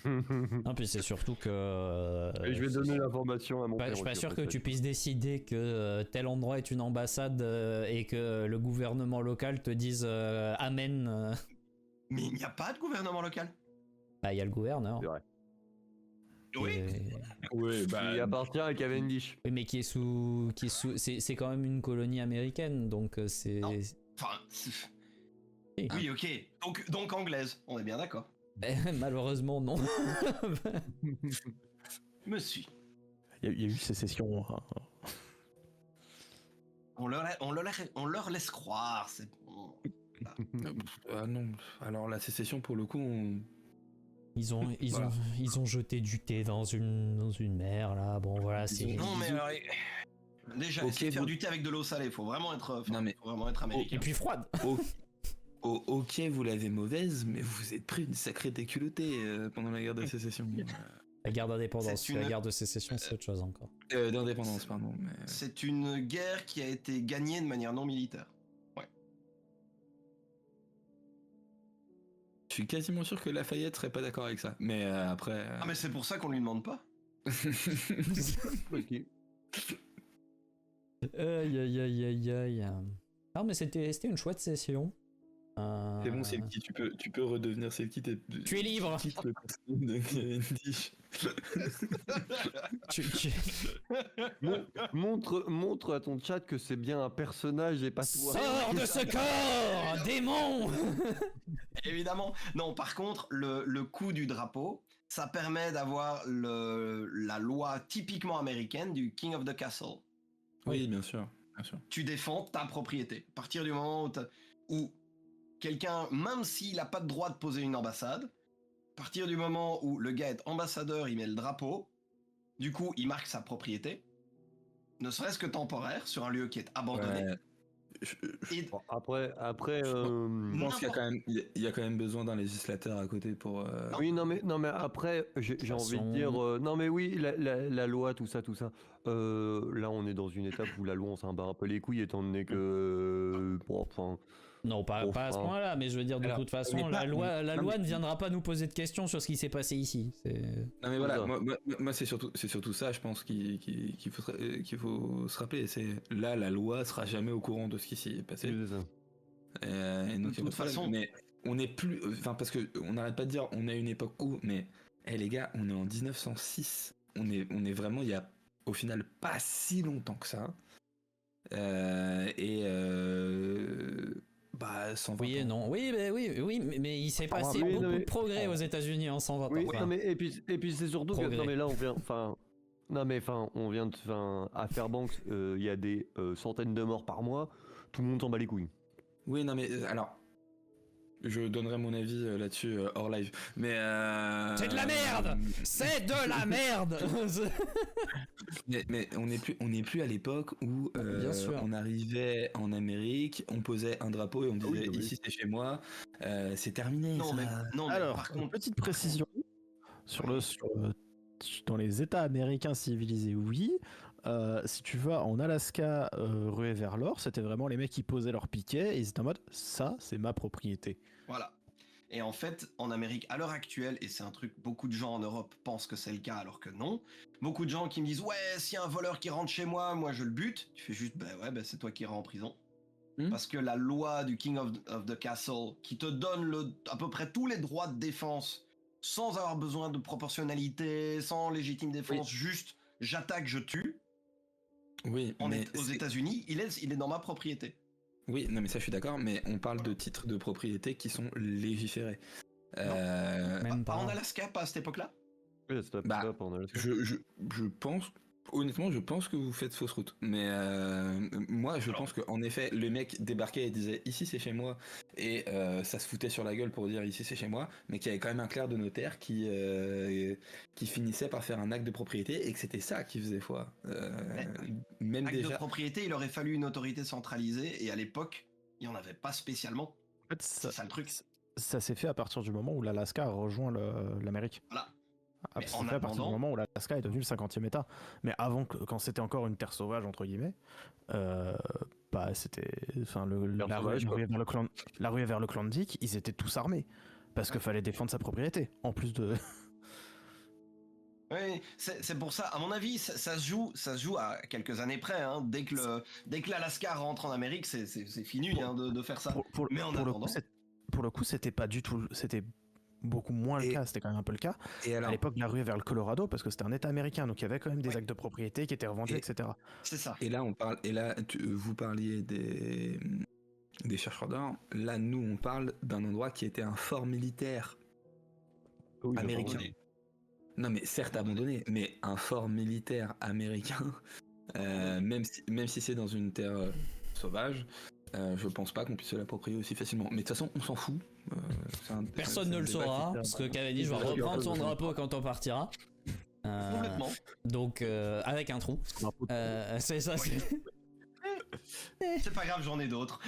Non, puis c'est surtout que. Et je vais donner l'information à mon père. Je suis pas aussi, sûr au que passage. tu puisses décider que tel endroit est une ambassade et que le gouvernement local te dise Amen. Mais il n'y a pas de gouvernement local. Bah, il y a le gouverneur. C'est vrai. Oui. Oui, Il appartient à Cavendish. Oui, mais qui est sous. C'est quand même une colonie américaine, donc c'est. Non. Enfin. Oui. Oui, ok. Donc anglaise. On est bien d'accord. Malheureusement, non. Me suis. Il y a eu sécession. Hein. On leur laisse croire. C'est bon. Ah non, alors la sécession, pour le coup, Ils Voilà. ont jeté du thé dans une mer, là. Bon, voilà, c'est. Non, mais alors, déjà, Ok, essayer de faire vous- du thé avec de l'eau salée. Faut vraiment être. Non, mais- faut vraiment être américain. Et puis froide. Ok, vous l'avez mauvaise, mais vous êtes pris une sacrée déculottée pendant la guerre de sécession. La guerre d'indépendance, C'est une- la guerre de sécession, c'est autre chose encore. D'indépendance, pardon. Mais... C'est une guerre qui a été gagnée de manière non militaire. Je suis quasiment sûr que Lafayette serait pas d'accord avec ça. Mais après... Ah, mais c'est pour ça qu'on lui demande pas. Ok. Aïe. Non, mais c'était une chouette session. C'est bon, Selkie, tu peux redevenir Selkie. Tu es libre. Quitte le costume de Cavendish. Montre à ton chat que c'est bien un personnage et pas toi. Sors de ce corps, démon. Évidemment. Non, par contre, le coup du drapeau, ça permet d'avoir la loi typiquement américaine du King of the Castle. Oui, bien sûr. Bien sûr. Tu défends ta propriété. À partir du moment où quelqu'un, même s'il n'a pas de droit de poser une ambassade, à partir du moment où le gars est ambassadeur, il met le drapeau, du coup, il marque sa propriété, ne serait-ce que temporaire, sur un lieu qui est abandonné. Ouais. Et Bon, après, Je pense qu'il y a quand même besoin d'un législateur à côté pour... oui, non mais après, j'ai envie de dire, non mais oui, la loi, tout ça, là on est dans une étape où la loi on s'en bat un peu les couilles étant donné que, bon, enfin, Non, pas à ce point-là, mais je veux dire, de Alors, toute façon, mais la pas- loi non, mais- ne viendra pas nous poser de questions sur ce qui s'est passé ici. Non mais voilà, ça. moi c'est surtout ça, je pense qu'il faut se rappeler. C'est là, la loi sera jamais au courant de ce qui s'est passé. c'est ça. Et donc, De toute façon- mais on n'est plus, enfin parce que on n'arrête pas de dire, on a une époque où, mais les gars, on est en 1906. On est vraiment, il y a au final pas si longtemps que ça. Bah 120 Oui et ans. non. Oui, mais il s'est passé oui, beaucoup non, de mais- progrès aux États-Unis en 120 Oui, ans. non, mais, et puis c'est surtout que, Progrès. non mais là on vient, enfin, on vient de, à Fairbanks, il y a des centaines de morts par mois, tout le monde s'en bat les couilles. Oui, non mais alors, je donnerai mon avis là-dessus hors live. Mais C'est de la merde. C'est de la merde. mais on n'est plus à l'époque où Bien sûr. on arrivait en Amérique, on posait un drapeau et on disait oui, oui. ici c'est chez moi, c'est terminé. non, ça. mais Alors, par contre, petite précision dans les États américains civilisés, oui. Si tu vas en Alaska, ruée vers l'or, c'était vraiment les mecs qui posaient leur piquet et ils étaient en mode ça, c'est ma propriété. voilà. Et en fait, en Amérique, à l'heure actuelle, et c'est un truc, beaucoup de gens en Europe pensent que c'est le cas alors que non. Beaucoup de gens qui me disent ouais, s'il y a un voleur qui rentre chez moi, moi je le bute. Tu fais juste bah ouais, bah c'est toi qui iras en prison. Parce que la loi du King of the Castle, qui te donne à peu près tous les droits de défense, sans avoir besoin de proportionnalité, sans légitime défense, juste j'attaque, je tue. Oui, mais Aux États-Unis, il est dans ma propriété. oui, non mais ça je suis d'accord, mais on parle de titres de propriété qui sont légiférés. Même Pas en pas. Alaska, pas à cette époque-là. Ouais, c'est Bah, pas en Alaska. Je pense, honnêtement, je pense que vous faites fausse route. Mais moi, je pense qu'en effet, le mec débarquait et disait ici c'est chez moi, et ça se foutait sur la gueule pour dire ici c'est chez moi, mais qu'il y avait quand même un clerc de notaire qui finissait par faire un acte de propriété et que c'était ça qui faisait foi. Même Acte de déjà. propriété, il aurait fallu une autorité centralisée, et à l'époque, il n'y en avait pas spécialement. En fait, C'est ça le truc. ça s'est fait à partir du moment où l'Alaska a rejoint l'Amérique. Voilà. Ah, Mais c'est en fait à partir du attendant- moment où l'Alaska est devenu le 50e État. Mais avant, quand c'était encore une terre sauvage, entre guillemets, bah c'était. Enfin, Terre la sauvage, quoi. la rue vers le Klondike, ils étaient tous armés. Parce qu'il fallait défendre sa propriété. En plus de. Oui, c'est pour ça, à mon avis, ça se joue à quelques années près. Hein. Dès que l'Alaska rentre en Amérique, c'est fini hein, de faire ça. Mais en attendant, Pour le coup, c'était pas du tout. C'était beaucoup moins le Et- cas. C'était quand même un peu le cas. Et À alors, l'époque, la rue vers le Colorado, parce que c'était un État américain. Donc il y avait quand même des Ouais. actes de propriété qui étaient revendus, Et- etc. c'est ça. et là, vous parliez des chercheurs d'or. Là, nous, on parle d'un endroit qui était un fort militaire Oui, américain. abandonné. Non, mais certes abandonné, mais un fort militaire américain, même si c'est dans une terre sauvage, je pense pas qu'on puisse se l'approprier aussi facilement. Mais de toute façon, on s'en fout. Personne ne le saura, parce que Cavendish va reprendre son drapeau quand on partira. Complètement. Donc, avec un trou. C'est ça, c'est. C'est pas grave, j'en ai d'autres.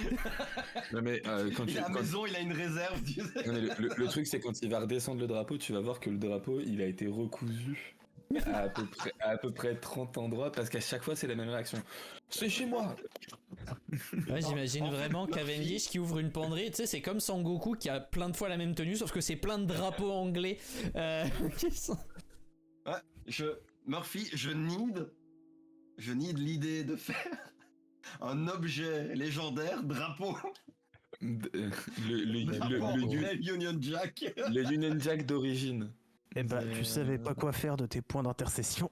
Non, mais quand Il tu. a la quand- maison, il a une réserve. Non, mais le truc, c'est quand il va redescendre le drapeau, tu vas voir que le drapeau, il a été recousu à peu près 30 endroits, parce qu'à chaque fois, c'est la même réaction. C'est chez moi. Ouais, j'imagine en fait, vraiment Murphy- Cavendish qui ouvre une penderie. Tu sais, c'est comme Sangoku qui a plein de fois la même tenue, sauf que c'est plein de drapeaux anglais. Qui sont- Murphy, je need l'idée de faire un objet légendaire, drapeau, drapeau anglais, Union Jack. Le Union Jack d'origine. Eh ben, tu savais pas quoi faire de tes points d'intercession.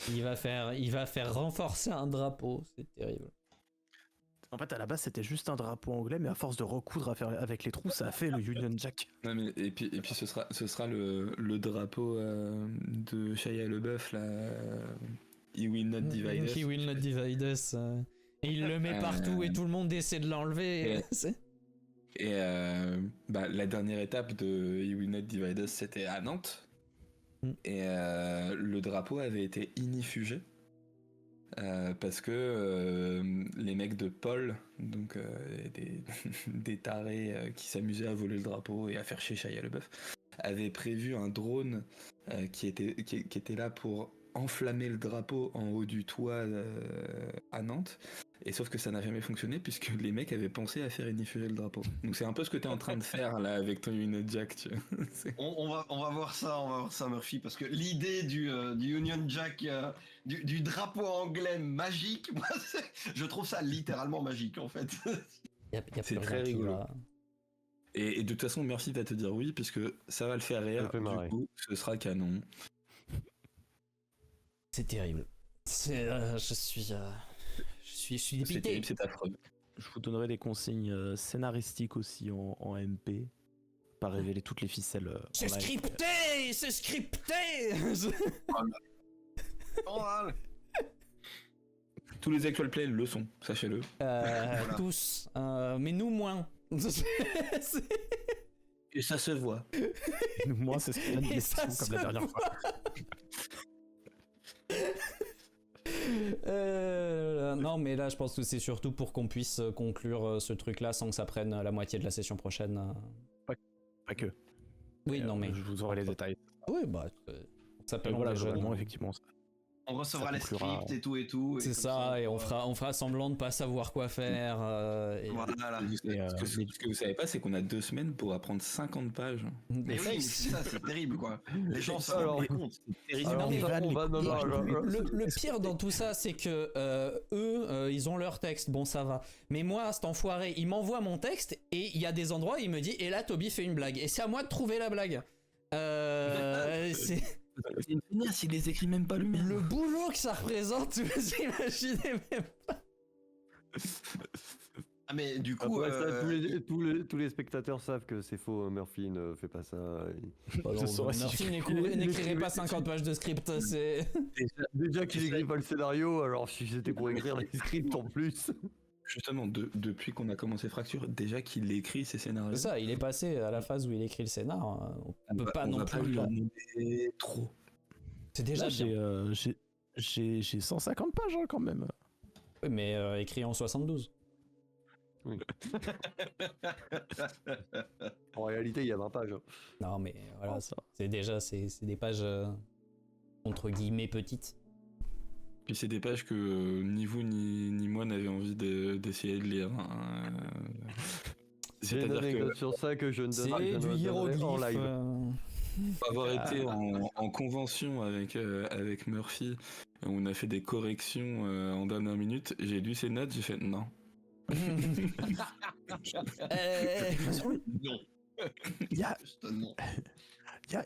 Il va faire renforcer un drapeau. C'est terrible. En fait, à la base, c'était juste un drapeau anglais, mais à force de recoudre avec les trous, ça a fait le Union Jack. Non, mais, et puis ce sera le drapeau de Shia LaBeouf, là. He will not divide us. He will not divide us. Et il le met partout et tout le monde essaie de l'enlever. C'est- Et la dernière étape de He Will Not Divide Us, c'était à Nantes. Et le drapeau avait été inifugé. Parce que les mecs de Paul, donc des tarés qui s'amusaient à voler le drapeau et à faire chier Shia LaBeouf, avaient prévu un drone qui était là pour enflammer le drapeau en haut du toit à Nantes. Et sauf que ça n'a jamais fonctionné puisque les mecs avaient pensé à faire iniffuger le drapeau. Donc c'est un peu ce que t'es en train de faire là avec ton Union Jack. Tu vois. On va voir ça, Murphy, parce que l'idée du Union Jack, du drapeau anglais magique, moi, je trouve ça littéralement magique en fait. Y a C'est plus très rien qui rigolo. va- Et de toute façon, Murphy va te dire oui puisque ça va le faire rire. Ça le fait marrer. Du coup, ce sera canon. C'est terrible. Je suis C'est dépité. terrible, c'est affreux. Je vous donnerai des consignes scénaristiques aussi en MP. Pas révéler toutes les ficelles. C'est en live. scripté, c'est scripté. Tous les actual play le sont, sachez-le. Tous, mais nous moins. C'est- Et ça se voit. Moi, c'est ce qu'il y a de Et ça question, comme la se dernière fois. Non, mais là, je pense que c'est surtout pour qu'on puisse conclure ce truc-là sans que ça prenne la moitié de la session prochaine. Pas que. Oui, non, mais. Je vous aurai les détails. Oui, bah. Ça peut Voilà, des jeunes. globalement, effectivement. On recevra Ça les conclura. scripts et tout. C'est comme ça, et on fera semblant de pas savoir quoi faire. Et Voilà. Ce que vous savez pas, c'est qu'on a 2 semaines pour apprendre 50 pages. des Mais oui, fakes. mais c'est ça, c'est terrible quoi. Les gens se Alors, rendent pas compte. Alors, les ça, vannes, on va- non, non, Le pire dans tout ça, c'est que eux, ils ont leur texte, bon ça va. Mais moi, cet enfoiré, il m'envoie mon texte et il y a des endroits où il me dit et là Toby fait une blague. Et c'est à moi de trouver la blague. C'est Il les écrit même pas lui-même. le boulot que ça représente, vous imaginez même pas. Ah mais du coup, Après, ça, tous les spectateurs savent que c'est faux. Murphy ne fait pas ça. Bah non, Je saurais si Murphy je- n'écrirait pas 50 pages de script, c'est... Déjà qu'il écrit pas le scénario, alors si c'était pour écrire les scripts en plus. Justement, depuis qu'on a commencé Fracture, déjà qu'il écrit ses scénarios. C'est ça, il est passé à la phase où il écrit le scénar. On peut pas on non va pas plus... lui en demander trop. C'est déjà Là, bien. j'ai 150 pages hein, quand même. Oui, mais écrit en 72. En réalité, il y a 20 pages. Non, mais voilà, c'est déjà c'est des pages entre guillemets petites. Puis c'est des pages que ni vous ni moi n'avait envie d'essayer de lire. Hein. J'ai une anecdote sur ça que je ne C'est donnerai du en hiéroglyphe. live. Avoir été en convention avec Murphy, où on a fait des corrections en dernière minute, j'ai lu ses notes, j'ai fait non. non. Il y a, Juste non.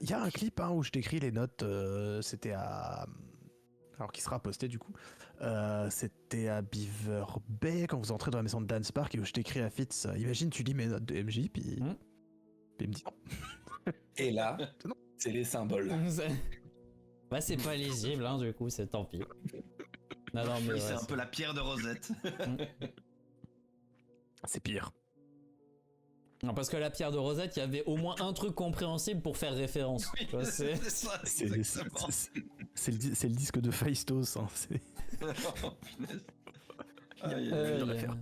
il y a un clip hein, où je t'écris les notes. C'était à. Alors, qui sera posté du coup. C'était à Beaver Bay quand vous entrez dans la maison de Dance Park et où je t'écris à Fitz. Imagine, tu lis mes notes de MJ, puis. Hmm. Puis il me dit non. Et là, c'est les symboles. Bah c'est pas lisible, hein, du coup, c'est tant pis. Non, non, mais Oui, c'est ouais, un peu la pierre de Rosette. C'est pire. Non, parce que la pierre de Rosette, il y avait au moins un truc compréhensible pour faire référence. Oui, Tu vois, c'est ça, exactement. C'est le disque de Faistos. Hein, c'est- Oh, punaise. Aïe, aïe, Euh, aïe. il y a-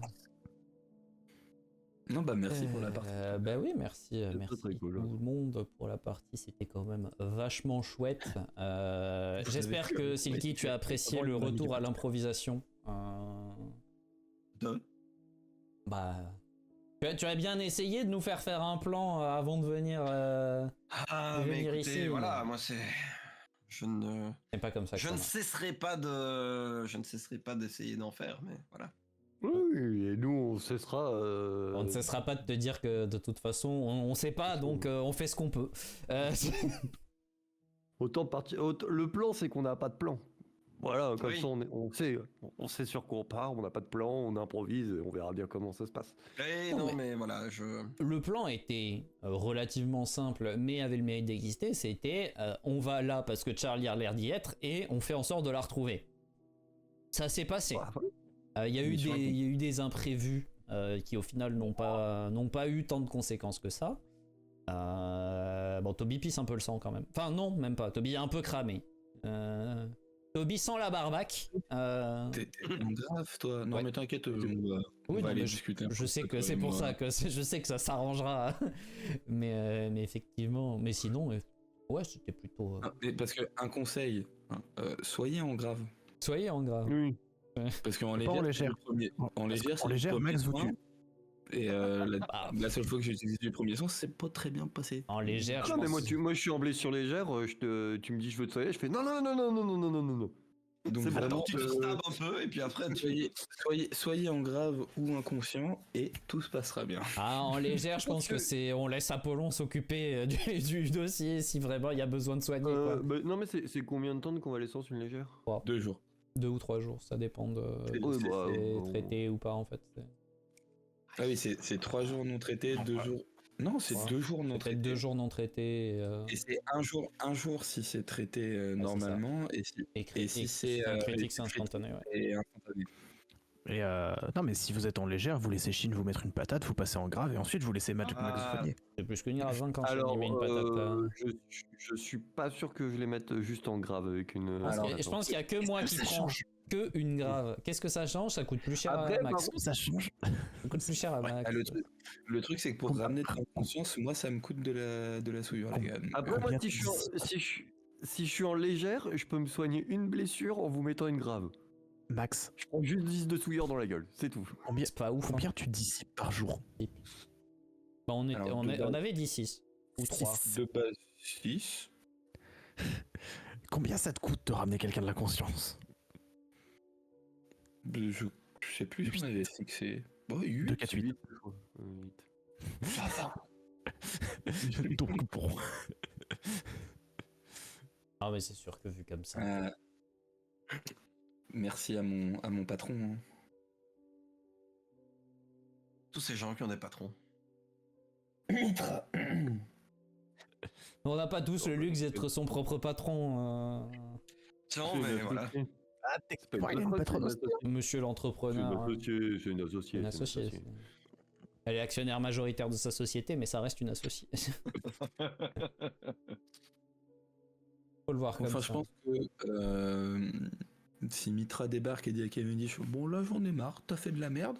Non, bah merci pour la partie. Bah oui, merci, merci très cool, tout hein. le monde pour la partie, c'était quand même vachement chouette. J'espère que Silky, tu as apprécié le retour à l'improvisation. De- Bah, tu as bien essayé de nous faire un plan avant de venir. Ah, de mais venir écoutez, ici, voilà, moi c'est. Je ne. C'est pas comme ça. que Je ça ne marche. cesserai pas d'essayer d'en faire, mais voilà. Oui, et nous, on cessera. On ne cessera pas de te dire que de toute façon, on sait pas, donc on fait ce qu'on peut. Autant partir. Le plan, c'est qu'on n'a pas de plan. Voilà, comme Oui. ça, on sait sur quoi on part, on n'a pas de plan, on improvise, et on verra bien comment ça se passe. Non, Non, mais voilà, je. Le plan était relativement simple, mais avait le mérite d'exister. C'était on va là parce que Charlie a l'air d'y être et on fait en sorte de la retrouver. Ça s'est passé. Il y a eu des imprévus qui au final n'ont pas eu tant de conséquences que ça. Bon, Toby pisse un peu le sang quand même. Enfin non, même pas. Toby est un peu cramé. Toby sent la barbaque. T'es grave, toi. Non, Ouais. mais t'inquiète, Oui, on non, va aller mais discuter. un je peu sais de que ça, c'est pour moi. ça que je sais que ça s'arrangera. mais effectivement, mais sinon, ouais, c'était plutôt. Ah, mais parce que un conseil, hein, soyez en grave. Soyez en grave. Oui. Parce qu'en Pas en légère, légère. en légère, En le légère, premier Max vous soin. tue. Et Ah, la seule fois que j'ai utilisé le premier son, c'est pas très bien passé. en légère, je Non, mais pense. moi, je suis en blessure légère, tu me dis je veux te soigner, je fais non, non, non, non, non, non, non, non, non, non. Donc C'est bon, vraiment, Tu te stabs un peu, et puis après, tu. soyez en grave ou inconscient et tout se passera bien. Ah, en légère, je pense que c'est. On laisse Apollon s'occuper du dossier si vraiment il y a besoin de soigner. Quoi. Bah, non, mais c'est combien de temps de convalescence une légère 2 jours. 2 ou 3 jours, ça dépend de Ouais, si bah, c'est traité ou pas en fait. Ah oui, c'est 3 jours non traités, 2 jours. Non, c'est Ouais. 2 jours non Peut-être traités. 2 jours non traités. Et c'est un jour si c'est traité normalement et si Et critique. si c'est un critique, c'est critique. instantané. Ouais. et instantané. Et non, mais si vous êtes en légère, vous laissez Shin vous mettre une patate, vous passez en grave et ensuite vous laissez Max Ah. soigner. C'est plus qu'une grave hein, quand Alors, je met une patate. je suis pas sûr que je les mette juste en grave avec une. Je pense qu'il y a que moi qui Ça prends change. que une grave. Qu'est-ce que ça change? Ça coûte plus cher Après, à Max. Ça change. Ça coûte plus cher à Max. Ah, le truc c'est que pour ramener de la conscience, moi ça me coûte de la souillure les gars. Donc, Après, moi, Combien si je suis en légère, je peux me soigner une blessure en vous mettant une grave. Max, Je prends juste 10 de souillure dans la gueule, c'est tout. combien, C'est pas ouf. hein. combien tu dissipes par jour? Bah, Alors, on avait dit 6 ou 3. de base 6. Combien ça te coûte de ramener quelqu'un de la conscience? Je sais plus si on avait fixé. Bon, 8. 2, 4, 8. Donc bon. Ah, mais c'est sûr que vu comme ça. Merci à mon patron. Hein. tous ces gens qui ont des patrons. Mitra. On n'a pas tous le luxe d'être son propre patron. Tiens, mais voilà. Ah, t'es C'est pas une patronne, Monsieur l'entrepreneur. hein. c'est une associée. Une associée. Elle est actionnaire majoritaire de sa société, mais ça reste une associée. Faut le voir comme Enfin, ça. je pense que si Mitra débarque et dit à Cavendish, bon là j'en ai marre, t'as fait de la merde,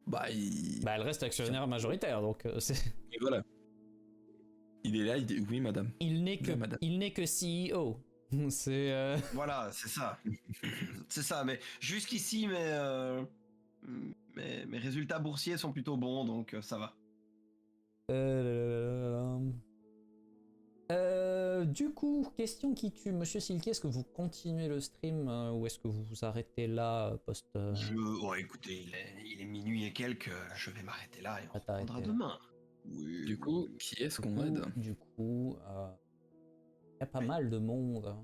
bah il... Bah, elle reste actionnaire majoritaire, donc c'est... Et voilà. Il est là, il dit oui madame. Il n'est que, Oui, madame. il n'est que CEO. C'est... Voilà, c'est ça. C'est ça, mais jusqu'ici, mes résultats boursiers sont plutôt bons, donc ça va. Du coup, question qui tue. Monsieur Silky, est-ce que vous continuez le stream ou est-ce que vous vous arrêtez là post... Oh, écoutez, il est minuit et quelques, je vais m'arrêter là et on Va t'arrêter reprendra là. demain. Oui, Du coup, oui. qui est-ce qu'on aide? Du coup, il y a pas mal de monde.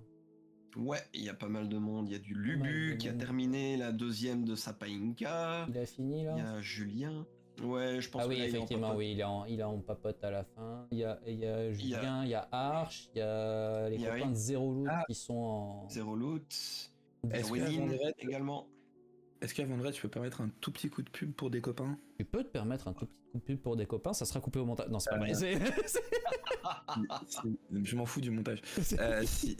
Ouais, il y a pas mal de monde. Il y a du mal Lubu de qui a monde. terminé la deuxième de sa Painka. Il a fini là? Il y a Julien. Ouais, je pense Ah que oui, là, il est en effectivement, papote. oui, il est en papote à la fin. Il y a Julien, il y a Arch, il y a les Il y a, copains oui. de Zero Loot Ah. qui sont en... Zéro loot. Est-ce que Wellin Vendredi- également. Est-ce qu'à Vendredi, tu peux permettre un tout petit coup de pub pour des copains? Tu peux te permettre un tout petit coup de pub pour des copains, ça sera coupé au montage. Non, c'est pas vrai. Je m'en fous du montage. Si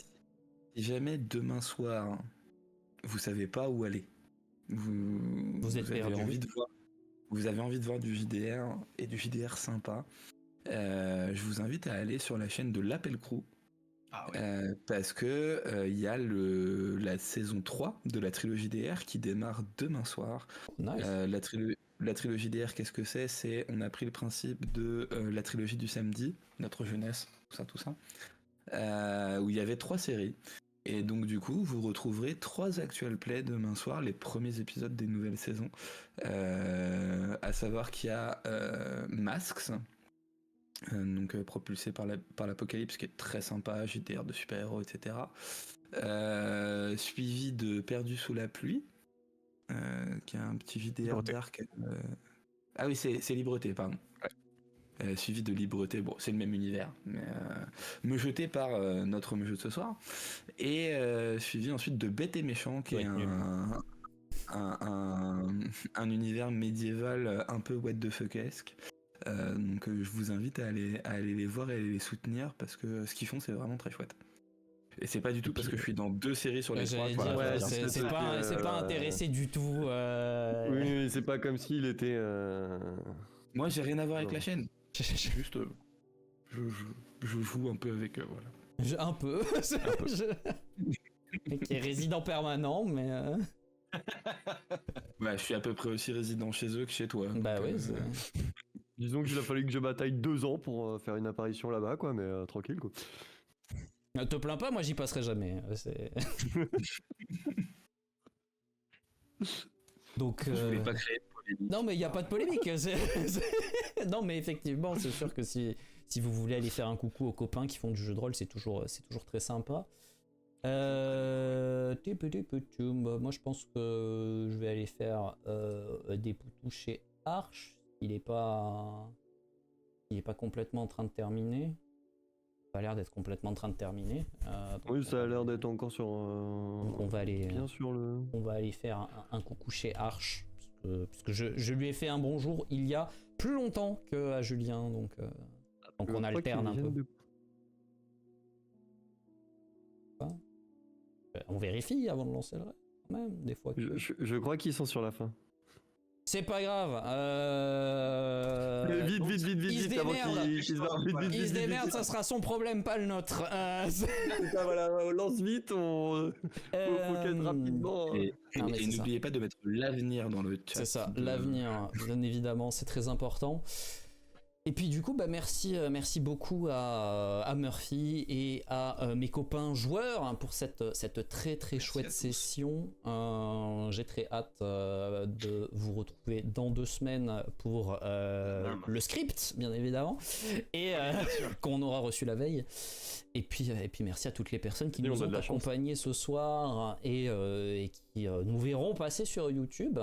jamais demain soir, vous savez pas où aller, Vous êtes avez perdu. envie de voir, vous avez envie de voir du JDR et du JDR sympa, je vous invite à aller sur la chaîne de l'Appel Crew. Ah oui. Parce que il y a la saison 3 de la trilogie DR qui démarre demain soir. Nice. La trilogie DR, qu'est-ce que c'est? On a pris le principe de la trilogie du samedi, notre jeunesse, tout ça, où il y avait 3 séries. Et donc du coup, vous retrouverez 3 actual plays demain soir, les premiers épisodes des nouvelles saisons. À savoir qu'il y a Masks, donc propulsé par l'Apocalypse, qui est très sympa, JDR de super-héros, etc. Suivi de Perdu sous la pluie, qui est un petit JDR Libreté. dark. Ah oui, c'est Libreté, pardon. Suivi de Libreté, bon, c'est le même univers, mais me jeter par notre me jeu de ce soir. Et suivi ensuite de Bête et Méchant, qui Ouais, est nul. un univers médiéval un peu what the fuck-esque. Donc je vous invite à aller les voir et à aller les soutenir parce que ce qu'ils font c'est vraiment très chouette. Et c'est pas du tout parce que je suis dans 2 séries sur les 3. J'allais voilà, dire, ouais, c'est c'est pas intéressé du tout. Oui, c'est pas comme s'il était. Moi j'ai rien à voir avec Non. la chaîne. Juste je joue un peu avec voilà. Un peu. Qui est résident permanent, mais... Ouais, je suis à peu près aussi résident chez eux que chez toi. Bah donc, oui, Disons qu'il a fallu que je bataille 2 ans pour faire une apparition là-bas, quoi, mais tranquille, quoi. Ne te plains pas, moi j'y passerai jamais. Donc... Je voulais pas créer de polémique. Non, mais il n'y a pas de polémique. Non, mais effectivement, c'est sûr que si vous voulez aller faire un coucou aux copains qui font du jeu de rôle, c'est toujours très sympa. Moi, je pense que je vais aller faire des poutous chez Arch. Il est pas complètement en train de terminer. Ça a l'air d'être complètement en train de terminer. Donc Oui, ça a l'air d'être encore sur. donc on va aller. Bien sur le. On va aller faire un coucou chez Arch, puisque je lui ai fait un bonjour il y a plus longtemps qu'à Julien, donc on alterne un peu. On vérifie avant de lancer le reste, quand même, des fois. Je crois qu'ils sont sur la fin. C'est pas grave. Vite, il se avant démerde. qu'ils se barrent. Il se démerde, ça sera son problème, pas le nôtre. C'est ça, voilà, on lance vite, faut qu'être rapidement. Et Non, mais c'est ça. n'oubliez pas de mettre l'avenir dans le chat. C'est ça, de- l'avenir, bien évidemment, c'est très important. Et puis du coup, bah merci beaucoup à Murphy et à mes copains joueurs hein, pour cette très très chouette à tous. session. J'ai très hâte de vous retrouver dans 2 semaines pour le script, bien évidemment, et qu'on aura reçu la veille. Et puis merci à toutes les personnes qui Et nous on a ont de la chance. accompagnés ce soir et qui nous verront passer sur YouTube.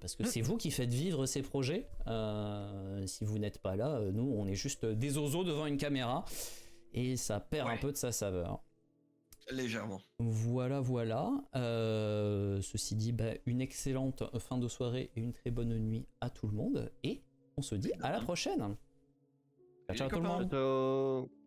parce que c'est vous qui faites vivre ces projets. Si vous n'êtes pas là, nous, on est juste des oiseaux devant une caméra, et ça perd un peu de sa saveur. Légèrement. Voilà. Ceci dit, une excellente fin de soirée et une très bonne nuit à tout le monde, et on se dit à la prochaine. Ciao tout le monde. Ciao.